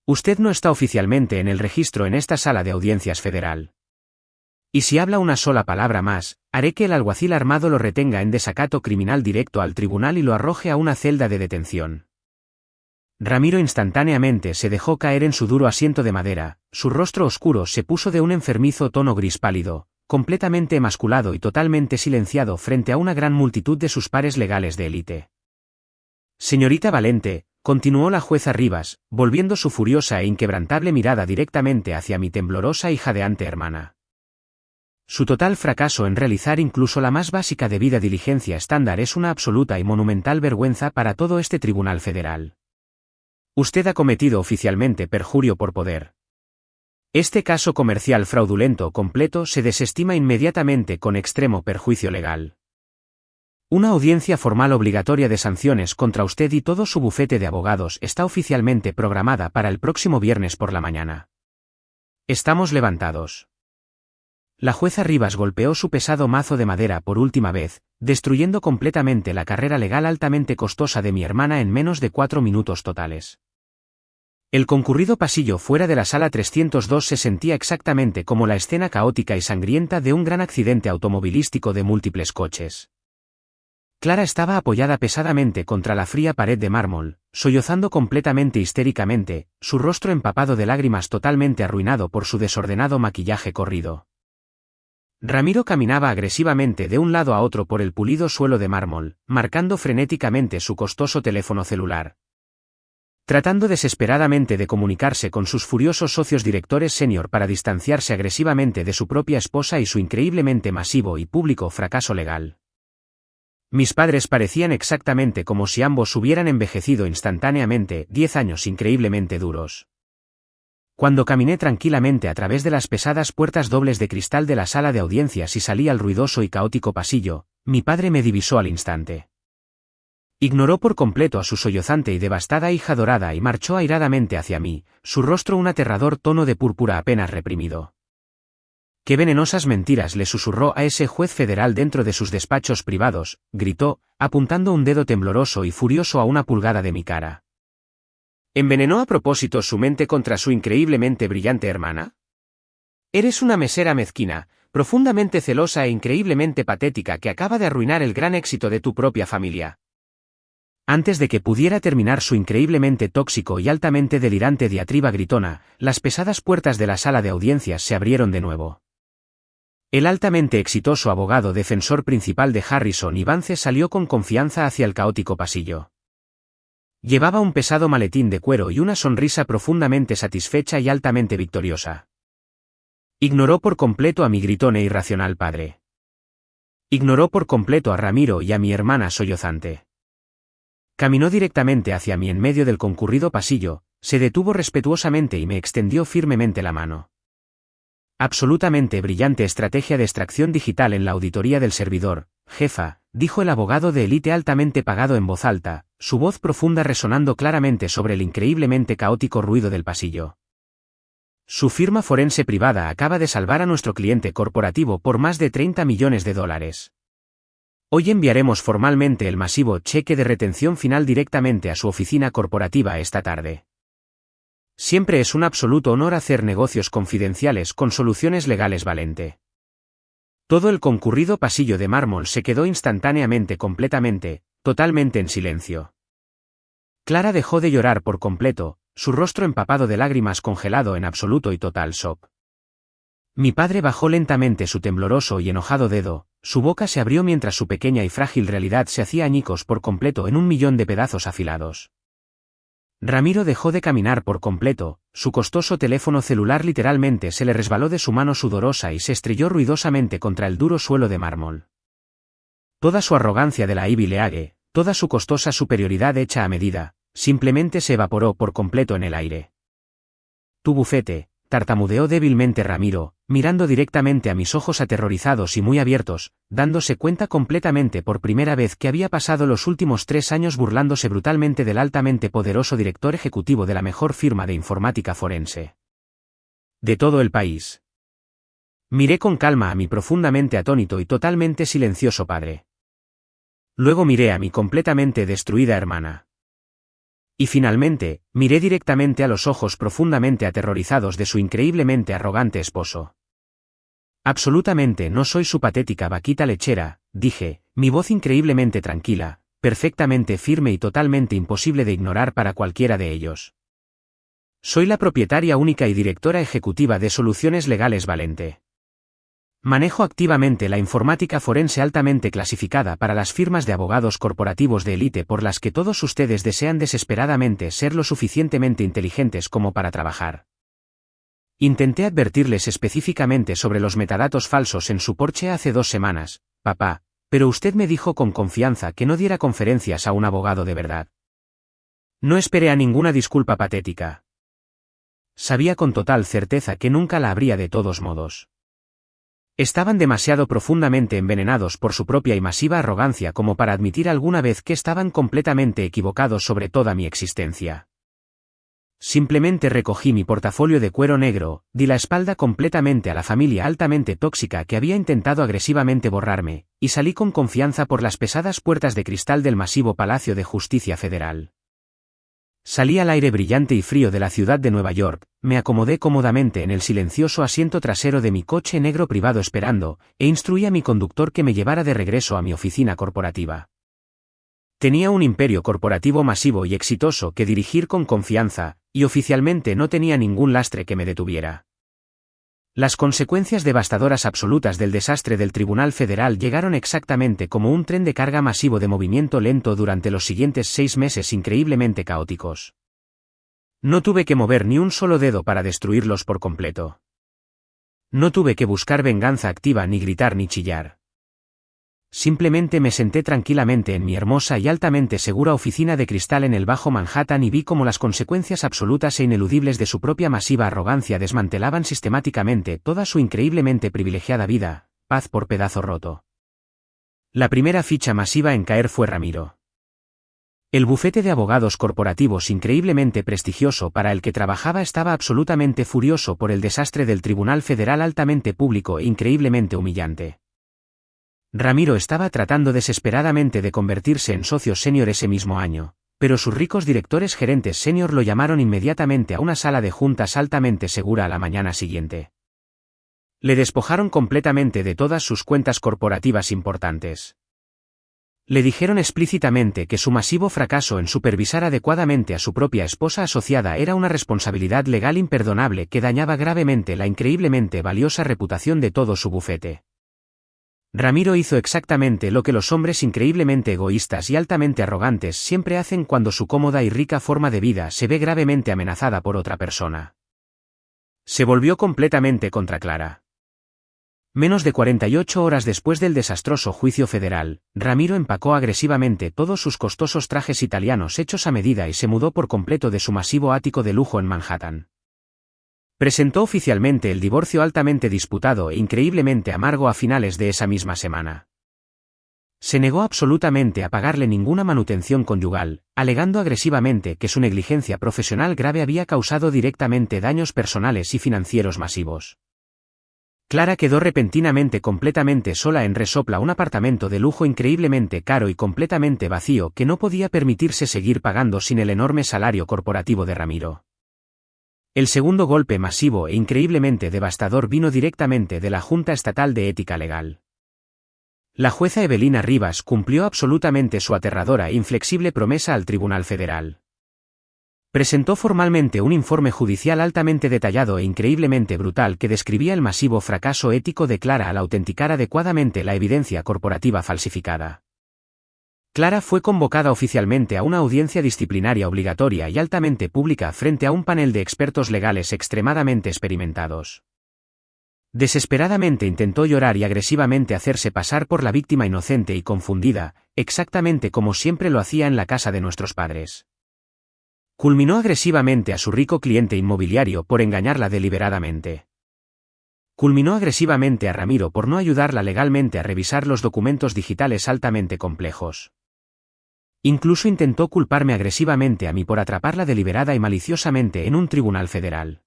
[SPEAKER 1] Usted no está oficialmente en el registro en esta sala de audiencias federal. Y si habla una sola palabra más, haré que el alguacil armado lo retenga en desacato criminal directo al tribunal y lo arroje a una celda de detención. Ramiro instantáneamente se dejó caer en su duro asiento de madera, su rostro oscuro se puso de un enfermizo tono gris pálido, completamente emasculado y totalmente silenciado frente a una gran multitud de sus pares legales de élite. Señorita Valente, continuó la jueza Rivas, volviendo su furiosa e inquebrantable mirada directamente hacia mi temblorosa y jadeante hermana. Su total fracaso en realizar incluso la más básica debida diligencia estándar es una absoluta y monumental vergüenza para todo este tribunal federal. Usted ha cometido oficialmente perjurio por poder. Este caso comercial fraudulento completo se desestima inmediatamente con extremo perjuicio legal. Una audiencia formal obligatoria de sanciones contra usted y todo su bufete de abogados está oficialmente programada para el próximo viernes por la mañana. Estamos levantados. La jueza Rivas golpeó su pesado mazo de madera por última vez, destruyendo completamente la carrera legal altamente costosa de mi hermana en menos de 4 minutos totales. El concurrido pasillo fuera de la sala 302 se sentía exactamente como la escena caótica y sangrienta de un gran accidente automovilístico de múltiples coches. Clara estaba apoyada pesadamente contra la fría pared de mármol, sollozando completamente histéricamente, su rostro empapado de lágrimas totalmente arruinado por su desordenado maquillaje corrido. Ramiro caminaba agresivamente de un lado a otro por el pulido suelo de mármol, marcando frenéticamente su costoso teléfono celular. Tratando desesperadamente de comunicarse con sus furiosos socios directores senior para distanciarse agresivamente de su propia esposa y su increíblemente masivo y público fracaso legal. Mis padres parecían exactamente como si ambos hubieran envejecido instantáneamente, 10 años increíblemente duros. Cuando caminé tranquilamente a través de las pesadas puertas dobles de cristal de la sala de audiencias y salí al ruidoso y caótico pasillo, mi padre me divisó al instante. Ignoró por completo a su sollozante y devastada hija dorada y marchó airadamente hacia mí, su rostro un aterrador tono de púrpura apenas reprimido. «¡Qué venenosas mentiras!», le susurró a ese juez federal dentro de sus despachos privados, gritó, apuntando un dedo tembloroso y furioso a una pulgada de mi cara. ¿Envenenó a propósito su mente contra su increíblemente brillante hermana? Eres una mesera mezquina, profundamente celosa e increíblemente patética que acaba de arruinar el gran éxito de tu propia familia. Antes de que pudiera terminar su increíblemente tóxico y altamente delirante diatriba gritona, las pesadas puertas de la sala de audiencias se abrieron de nuevo. El altamente exitoso abogado defensor principal de Harrison y Vance salió con confianza hacia el caótico pasillo. Llevaba un pesado maletín de cuero y una sonrisa profundamente satisfecha y altamente victoriosa. Ignoró por completo a mi gritón e irracional padre. Ignoró por completo a Ramiro y a mi hermana sollozante. Caminó directamente hacia mí en medio del concurrido pasillo, se detuvo respetuosamente y me extendió firmemente la mano. Absolutamente brillante estrategia de extracción digital en la auditoría del servidor, jefa, dijo el abogado de élite altamente pagado en voz alta, su voz profunda resonando claramente sobre el increíblemente caótico ruido del pasillo. Su firma forense privada acaba de salvar a nuestro cliente corporativo por más de 30 millones de dólares. Hoy enviaremos formalmente el masivo cheque de retención final directamente a su oficina corporativa esta tarde. Siempre es un absoluto honor hacer negocios confidenciales con Soluciones Legales Valente. Todo el concurrido pasillo de mármol se quedó instantáneamente completamente, totalmente en silencio. Clara dejó de llorar por completo, su rostro empapado de lágrimas congelado en absoluto y total shock. Mi padre bajó lentamente su tembloroso y enojado dedo, su boca se abrió mientras su pequeña y frágil realidad se hacía añicos por completo en 1.000.000 de pedazos afilados. Ramiro dejó de caminar por completo, su costoso teléfono celular literalmente se le resbaló de su mano sudorosa y se estrelló ruidosamente contra el duro suelo de mármol. Toda su arrogancia de la Ivy League, toda su costosa superioridad hecha a medida, simplemente se evaporó por completo en el aire. Tu bufete, tartamudeó débilmente Ramiro, mirando directamente a mis ojos aterrorizados y muy abiertos, dándose cuenta completamente por primera vez que había pasado los últimos 3 años burlándose brutalmente del altamente poderoso director ejecutivo de la mejor firma de informática forense de todo el país. Miré con calma a mi profundamente atónito y totalmente silencioso padre. Luego miré a mi completamente destruida hermana. Y finalmente, miré directamente a los ojos profundamente aterrorizados de su increíblemente arrogante esposo. Absolutamente no soy su patética vaquita lechera, dije, mi voz increíblemente tranquila, perfectamente firme y totalmente imposible de ignorar para cualquiera de ellos. Soy la propietaria única y directora ejecutiva de Soluciones Legales Valente. Manejo activamente la informática forense altamente clasificada para las firmas de abogados corporativos de élite por las que todos ustedes desean desesperadamente ser lo suficientemente inteligentes como para trabajar. Intenté advertirles específicamente sobre los metadatos falsos en su Porsche hace 2 semanas, papá, pero usted me dijo con confianza que no diera conferencias a un abogado de verdad. No esperé a ninguna disculpa patética. Sabía con total certeza que nunca la habría de todos modos. Estaban demasiado profundamente envenenados por su propia y masiva arrogancia como para admitir alguna vez que estaban completamente equivocados sobre toda mi existencia. Simplemente recogí mi portafolio de cuero negro, di la espalda completamente a la familia altamente tóxica que había intentado agresivamente borrarme, y salí con confianza por las pesadas puertas de cristal del masivo Palacio de Justicia Federal. Salí al aire brillante y frío de la ciudad de Nueva York, me acomodé cómodamente en el silencioso asiento trasero de mi coche negro privado esperando, e instruí a mi conductor que me llevara de regreso a mi oficina corporativa. Tenía un imperio corporativo masivo y exitoso que dirigir con confianza, y oficialmente no tenía ningún lastre que me detuviera. Las consecuencias devastadoras absolutas del desastre del Tribunal Federal llegaron exactamente como un tren de carga masivo de movimiento lento durante los siguientes 6 meses increíblemente caóticos. No tuve que mover ni un solo dedo para destruirlos por completo. No tuve que buscar venganza activa ni gritar ni chillar. Simplemente me senté tranquilamente en mi hermosa y altamente segura oficina de cristal en el Bajo Manhattan y vi cómo las consecuencias absolutas e ineludibles de su propia masiva arrogancia desmantelaban sistemáticamente toda su increíblemente privilegiada vida, paz por pedazo roto. La primera ficha masiva en caer fue Ramiro. El bufete de abogados corporativos increíblemente prestigioso para el que trabajaba estaba absolutamente furioso por el desastre del Tribunal Federal altamente público e increíblemente humillante. Ramiro estaba tratando desesperadamente de convertirse en socio senior ese mismo año, pero sus ricos directores gerentes senior lo llamaron inmediatamente a una sala de juntas altamente segura a la mañana siguiente. Le despojaron completamente de todas sus cuentas corporativas importantes. Le dijeron explícitamente que su masivo fracaso en supervisar adecuadamente a su propia esposa asociada era una responsabilidad legal imperdonable que dañaba gravemente la increíblemente valiosa reputación de todo su bufete. Ramiro hizo exactamente lo que los hombres increíblemente egoístas y altamente arrogantes siempre hacen cuando su cómoda y rica forma de vida se ve gravemente amenazada por otra persona. Se volvió completamente contra Clara. Menos de 48 horas después del desastroso juicio federal, Ramiro empacó agresivamente todos sus costosos trajes italianos hechos a medida y se mudó por completo de su masivo ático de lujo en Manhattan. Presentó oficialmente el divorcio altamente disputado e increíblemente amargo a finales de esa misma semana. Se negó absolutamente a pagarle ninguna manutención conyugal, alegando agresivamente que su negligencia profesional grave había causado directamente daños personales y financieros masivos. Clara quedó repentinamente completamente sola en Resopla, un apartamento de lujo increíblemente caro y completamente vacío que no podía permitirse seguir pagando sin el enorme salario corporativo de Ramiro. El segundo golpe masivo e increíblemente devastador vino directamente de la Junta Estatal de Ética Legal. La jueza Evelina Rivas cumplió absolutamente su aterradora e inflexible promesa al Tribunal Federal. Presentó formalmente un informe judicial altamente detallado e increíblemente brutal que describía el masivo fracaso ético de Clara al autenticar adecuadamente la evidencia corporativa falsificada. Clara fue convocada oficialmente a una audiencia disciplinaria obligatoria y altamente pública frente a un panel de expertos legales extremadamente experimentados. Desesperadamente intentó llorar y agresivamente hacerse pasar por la víctima inocente y confundida, exactamente como siempre lo hacía en la casa de nuestros padres. Culminó agresivamente a su rico cliente inmobiliario por engañarla deliberadamente. Culminó agresivamente a Ramiro por no ayudarla legalmente a revisar los documentos digitales altamente complejos. Incluso intentó culparme agresivamente a mí por atraparla deliberada y maliciosamente en un tribunal federal.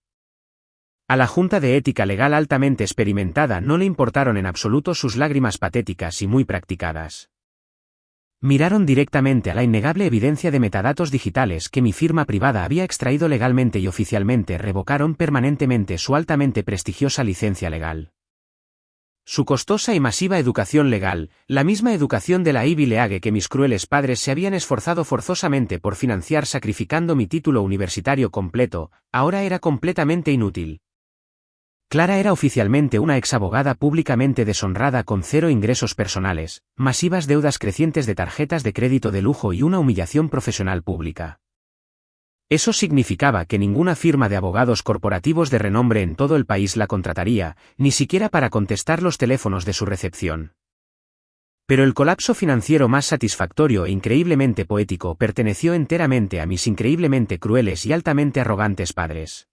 [SPEAKER 1] A la Junta de Ética Legal altamente experimentada no le importaron en absoluto sus lágrimas patéticas y muy practicadas. Miraron directamente a la innegable evidencia de metadatos digitales que mi firma privada había extraído legalmente y oficialmente revocaron permanentemente su altamente prestigiosa licencia legal. Su costosa y masiva educación legal, la misma educación de la Ivy League que mis crueles padres se habían esforzado forzosamente por financiar sacrificando mi título universitario completo, ahora era completamente inútil. Clara era oficialmente una exabogada públicamente deshonrada con 0 ingresos personales, masivas deudas crecientes de tarjetas de crédito de lujo y una humillación profesional pública. Eso significaba que ninguna firma de abogados corporativos de renombre en todo el país la contrataría, ni siquiera para contestar los teléfonos de su recepción. Pero el colapso financiero más satisfactorio e increíblemente poético perteneció enteramente a mis increíblemente crueles y altamente arrogantes padres.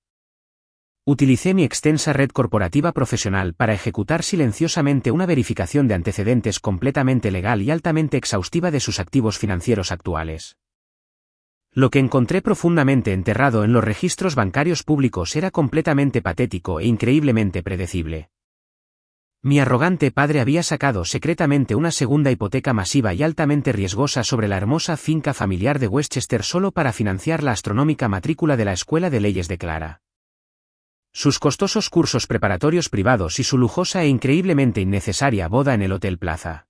[SPEAKER 1] Utilicé mi extensa red corporativa profesional para ejecutar silenciosamente una verificación de antecedentes completamente legal y altamente exhaustiva de sus activos financieros actuales. Lo que encontré profundamente enterrado en los registros bancarios públicos era completamente patético e increíblemente predecible. Mi arrogante padre había sacado secretamente una segunda hipoteca masiva y altamente riesgosa sobre la hermosa finca familiar de Westchester solo para financiar la astronómica matrícula de la Escuela de Leyes de Clara. Sus costosos cursos preparatorios privados y su lujosa e increíblemente innecesaria boda en el Hotel Plaza.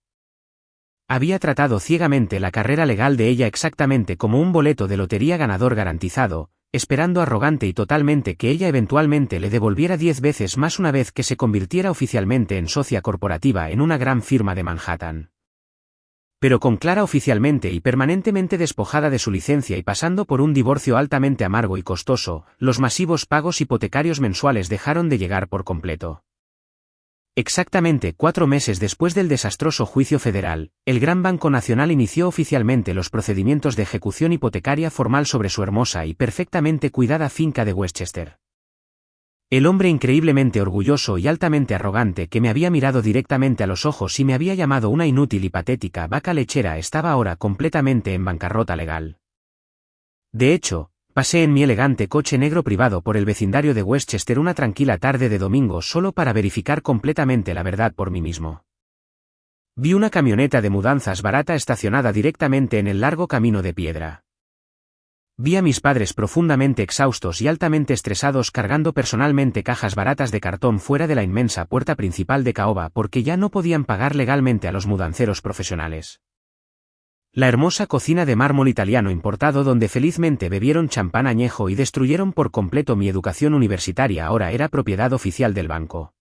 [SPEAKER 1] Había tratado ciegamente la carrera legal de ella exactamente como un boleto de lotería ganador garantizado, esperando arrogante y totalmente que ella eventualmente le devolviera 10 veces más una vez que se convirtiera oficialmente en socia corporativa en una gran firma de Manhattan. Pero con Clara oficialmente y permanentemente despojada de su licencia y pasando por un divorcio altamente amargo y costoso, los masivos pagos hipotecarios mensuales dejaron de llegar por completo. Exactamente 4 meses después del desastroso juicio federal, el Gran Banco Nacional inició oficialmente los procedimientos de ejecución hipotecaria formal sobre su hermosa y perfectamente cuidada finca de Westchester. El hombre increíblemente orgulloso y altamente arrogante que me había mirado directamente a los ojos y me había llamado una inútil y patética vaca lechera estaba ahora completamente en bancarrota legal. De hecho, pasé en mi elegante coche negro privado por el vecindario de Westchester una tranquila tarde de domingo solo para verificar completamente la verdad por mí mismo. Vi una camioneta de mudanzas barata estacionada directamente en el largo camino de piedra. Vi a mis padres profundamente exhaustos y altamente estresados cargando personalmente cajas baratas de cartón fuera de la inmensa puerta principal de caoba porque ya no podían pagar legalmente a los mudanceros profesionales. La hermosa cocina de mármol italiano importado donde felizmente bebieron champán añejo y destruyeron por completo mi educación universitaria ahora era propiedad oficial del banco.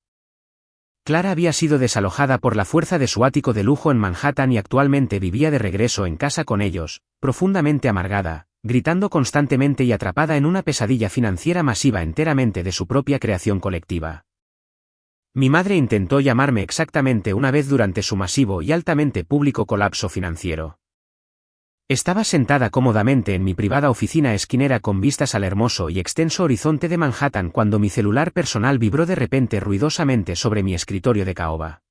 [SPEAKER 1] Clara había sido desalojada por la fuerza de su ático de lujo en Manhattan y actualmente vivía de regreso en casa con ellos, profundamente amargada, gritando constantemente y atrapada en una pesadilla financiera masiva enteramente de su propia creación colectiva. Mi madre intentó llamarme exactamente una vez durante su masivo y altamente público colapso financiero. Estaba sentada cómodamente en mi privada oficina esquinera con vistas al hermoso y extenso horizonte de Manhattan cuando mi celular personal vibró de repente ruidosamente sobre mi escritorio de caoba.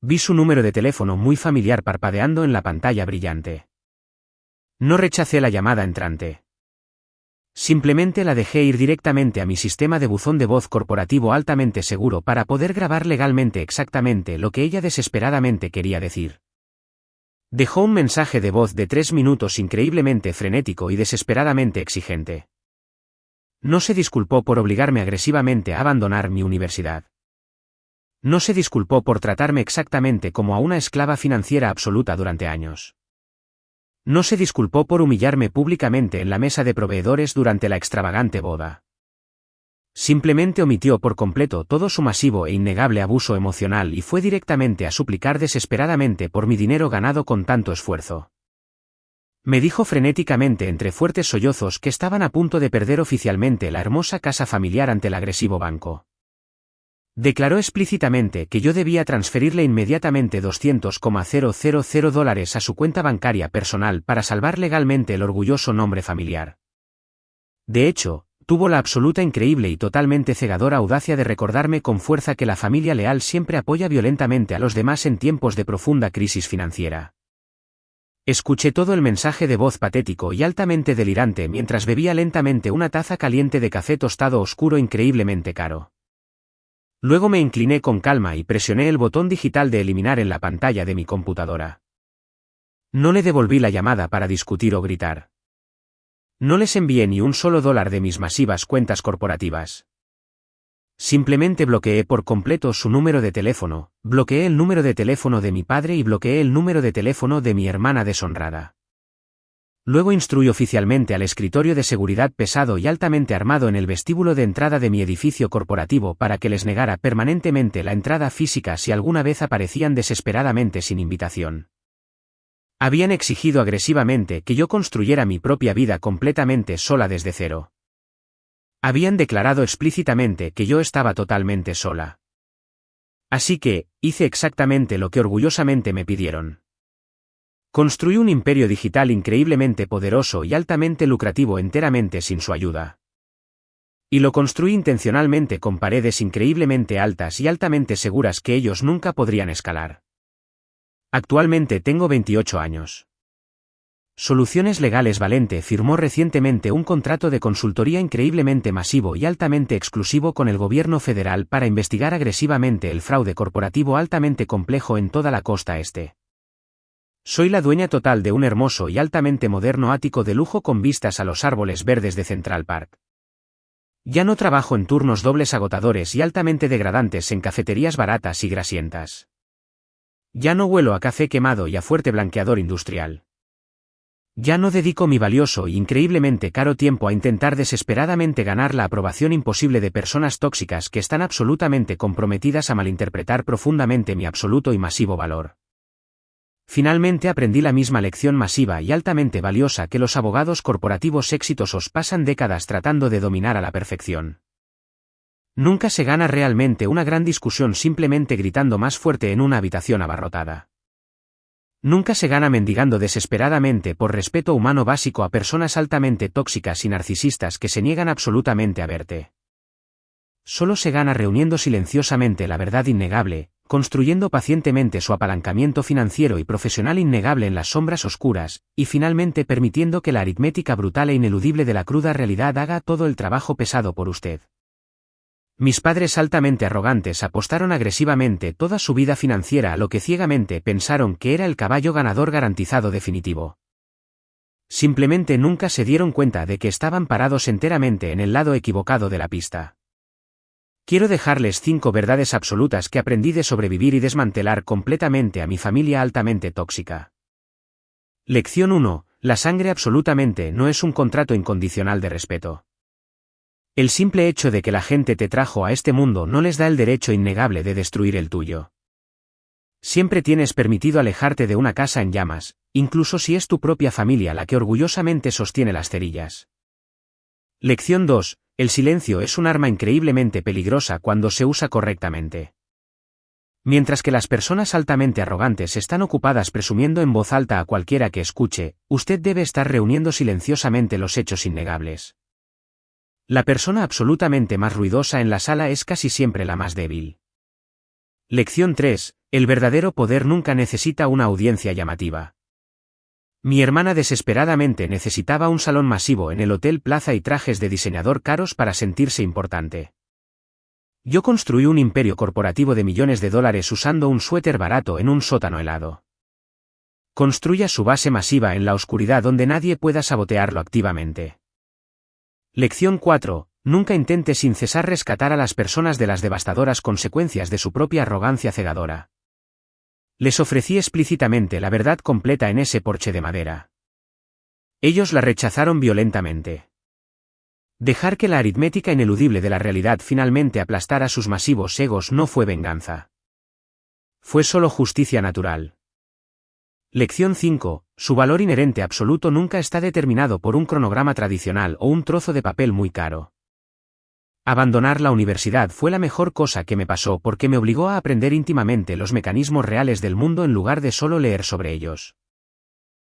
[SPEAKER 1] Vi su número de teléfono muy familiar parpadeando en la pantalla brillante. No rechacé la llamada entrante. Simplemente la dejé ir directamente a mi sistema de buzón de voz corporativo altamente seguro para poder grabar legalmente exactamente lo que ella desesperadamente quería decir. Dejó un mensaje de voz de 3 minutos increíblemente frenético y desesperadamente exigente. No se disculpó por obligarme agresivamente a abandonar mi universidad. No se disculpó por tratarme exactamente como a una esclava financiera absoluta durante años. No se disculpó por humillarme públicamente en la mesa de proveedores durante la extravagante boda. Simplemente omitió por completo todo su masivo e innegable abuso emocional y fue directamente a suplicar desesperadamente por mi dinero ganado con tanto esfuerzo. Me dijo frenéticamente entre fuertes sollozos que estaban a punto de perder oficialmente la hermosa casa familiar ante el agresivo banco. Declaró explícitamente que yo debía transferirle inmediatamente $200,000 a su cuenta bancaria personal para salvar legalmente el orgulloso nombre familiar. De hecho, tuvo la absoluta, increíble y totalmente cegadora audacia de recordarme con fuerza que la familia leal siempre apoya violentamente a los demás en tiempos de profunda crisis financiera. Escuché todo el mensaje de voz patético y altamente delirante mientras bebía lentamente una taza caliente de café tostado oscuro increíblemente caro. Luego me incliné con calma y presioné el botón digital de eliminar en la pantalla de mi computadora. No le devolví la llamada para discutir o gritar. No les envié ni un solo dólar de mis masivas cuentas corporativas. Simplemente bloqueé por completo su número de teléfono, bloqueé el número de teléfono de mi padre y bloqueé el número de teléfono de mi hermana deshonrada. Luego instruí oficialmente al escritorio de seguridad pesado y altamente armado en el vestíbulo de entrada de mi edificio corporativo para que les negara permanentemente la entrada física si alguna vez aparecían desesperadamente sin invitación. Habían exigido agresivamente que yo construyera mi propia vida completamente sola desde cero. Habían declarado explícitamente que yo estaba totalmente sola. Así que, hice exactamente lo que orgullosamente me pidieron. Construí un imperio digital increíblemente poderoso y altamente lucrativo enteramente sin su ayuda. Y lo construí intencionalmente con paredes increíblemente altas y altamente seguras que ellos nunca podrían escalar. Actualmente tengo 28 años. Soluciones Legales Valente firmó recientemente un contrato de consultoría increíblemente masivo y altamente exclusivo con el gobierno federal para investigar agresivamente el fraude corporativo altamente complejo en toda la costa este. Soy la dueña total de un hermoso y altamente moderno ático de lujo con vistas a los árboles verdes de Central Park. Ya no trabajo en turnos dobles agotadores y altamente degradantes en cafeterías baratas y grasientas. Ya no huelo a café quemado y a fuerte blanqueador industrial. Ya no dedico mi valioso y increíblemente caro tiempo a intentar desesperadamente ganar la aprobación imposible de personas tóxicas que están absolutamente comprometidas a malinterpretar profundamente mi absoluto y masivo valor. Finalmente aprendí la misma lección masiva y altamente valiosa que los abogados corporativos exitosos pasan décadas tratando de dominar a la perfección. Nunca se gana realmente una gran discusión simplemente gritando más fuerte en una habitación abarrotada. Nunca se gana mendigando desesperadamente por respeto humano básico a personas altamente tóxicas y narcisistas que se niegan absolutamente a verte. Solo se gana reuniendo silenciosamente la verdad innegable, construyendo pacientemente su apalancamiento financiero y profesional innegable en las sombras oscuras, y finalmente permitiendo que la aritmética brutal e ineludible de la cruda realidad haga todo el trabajo pesado por usted. Mis padres altamente arrogantes apostaron agresivamente toda su vida financiera a lo que ciegamente pensaron que era el caballo ganador garantizado definitivo. Simplemente nunca se dieron cuenta de que estaban parados enteramente en el lado equivocado de la pista. Quiero dejarles 5 verdades absolutas que aprendí de sobrevivir y desmantelar completamente a mi familia altamente tóxica. Lección 1. La sangre absolutamente no es un contrato incondicional de respeto. El simple hecho de que la gente te trajo a este mundo no les da el derecho innegable de destruir el tuyo. Siempre tienes permitido alejarte de una casa en llamas, incluso si es tu propia familia la que orgullosamente sostiene las cerillas. Lección 2. El silencio es un arma increíblemente peligrosa cuando se usa correctamente. Mientras que las personas altamente arrogantes están ocupadas presumiendo en voz alta a cualquiera que escuche, usted debe estar reuniendo silenciosamente los hechos innegables. La persona absolutamente más ruidosa en la sala es casi siempre la más débil. Lección 3. El verdadero poder nunca necesita una audiencia llamativa. Mi hermana desesperadamente necesitaba un salón masivo en el Hotel Plaza y trajes de diseñador caros para sentirse importante. Yo construí un imperio corporativo de millones de dólares usando un suéter barato en un sótano helado. Construya su base masiva en la oscuridad donde nadie pueda sabotearlo activamente. Lección 4. Nunca intente sin cesar rescatar a las personas de las devastadoras consecuencias de su propia arrogancia cegadora. Les ofrecí explícitamente la verdad completa en ese porche de madera. Ellos la rechazaron violentamente. Dejar que la aritmética ineludible de la realidad finalmente aplastara sus masivos egos no fue venganza. Fue solo justicia natural. Lección 5. Su valor inherente absoluto nunca está determinado por un cronograma tradicional o un trozo de papel muy caro. Abandonar la universidad fue la mejor cosa que me pasó porque me obligó a aprender íntimamente los mecanismos reales del mundo en lugar de solo leer sobre ellos.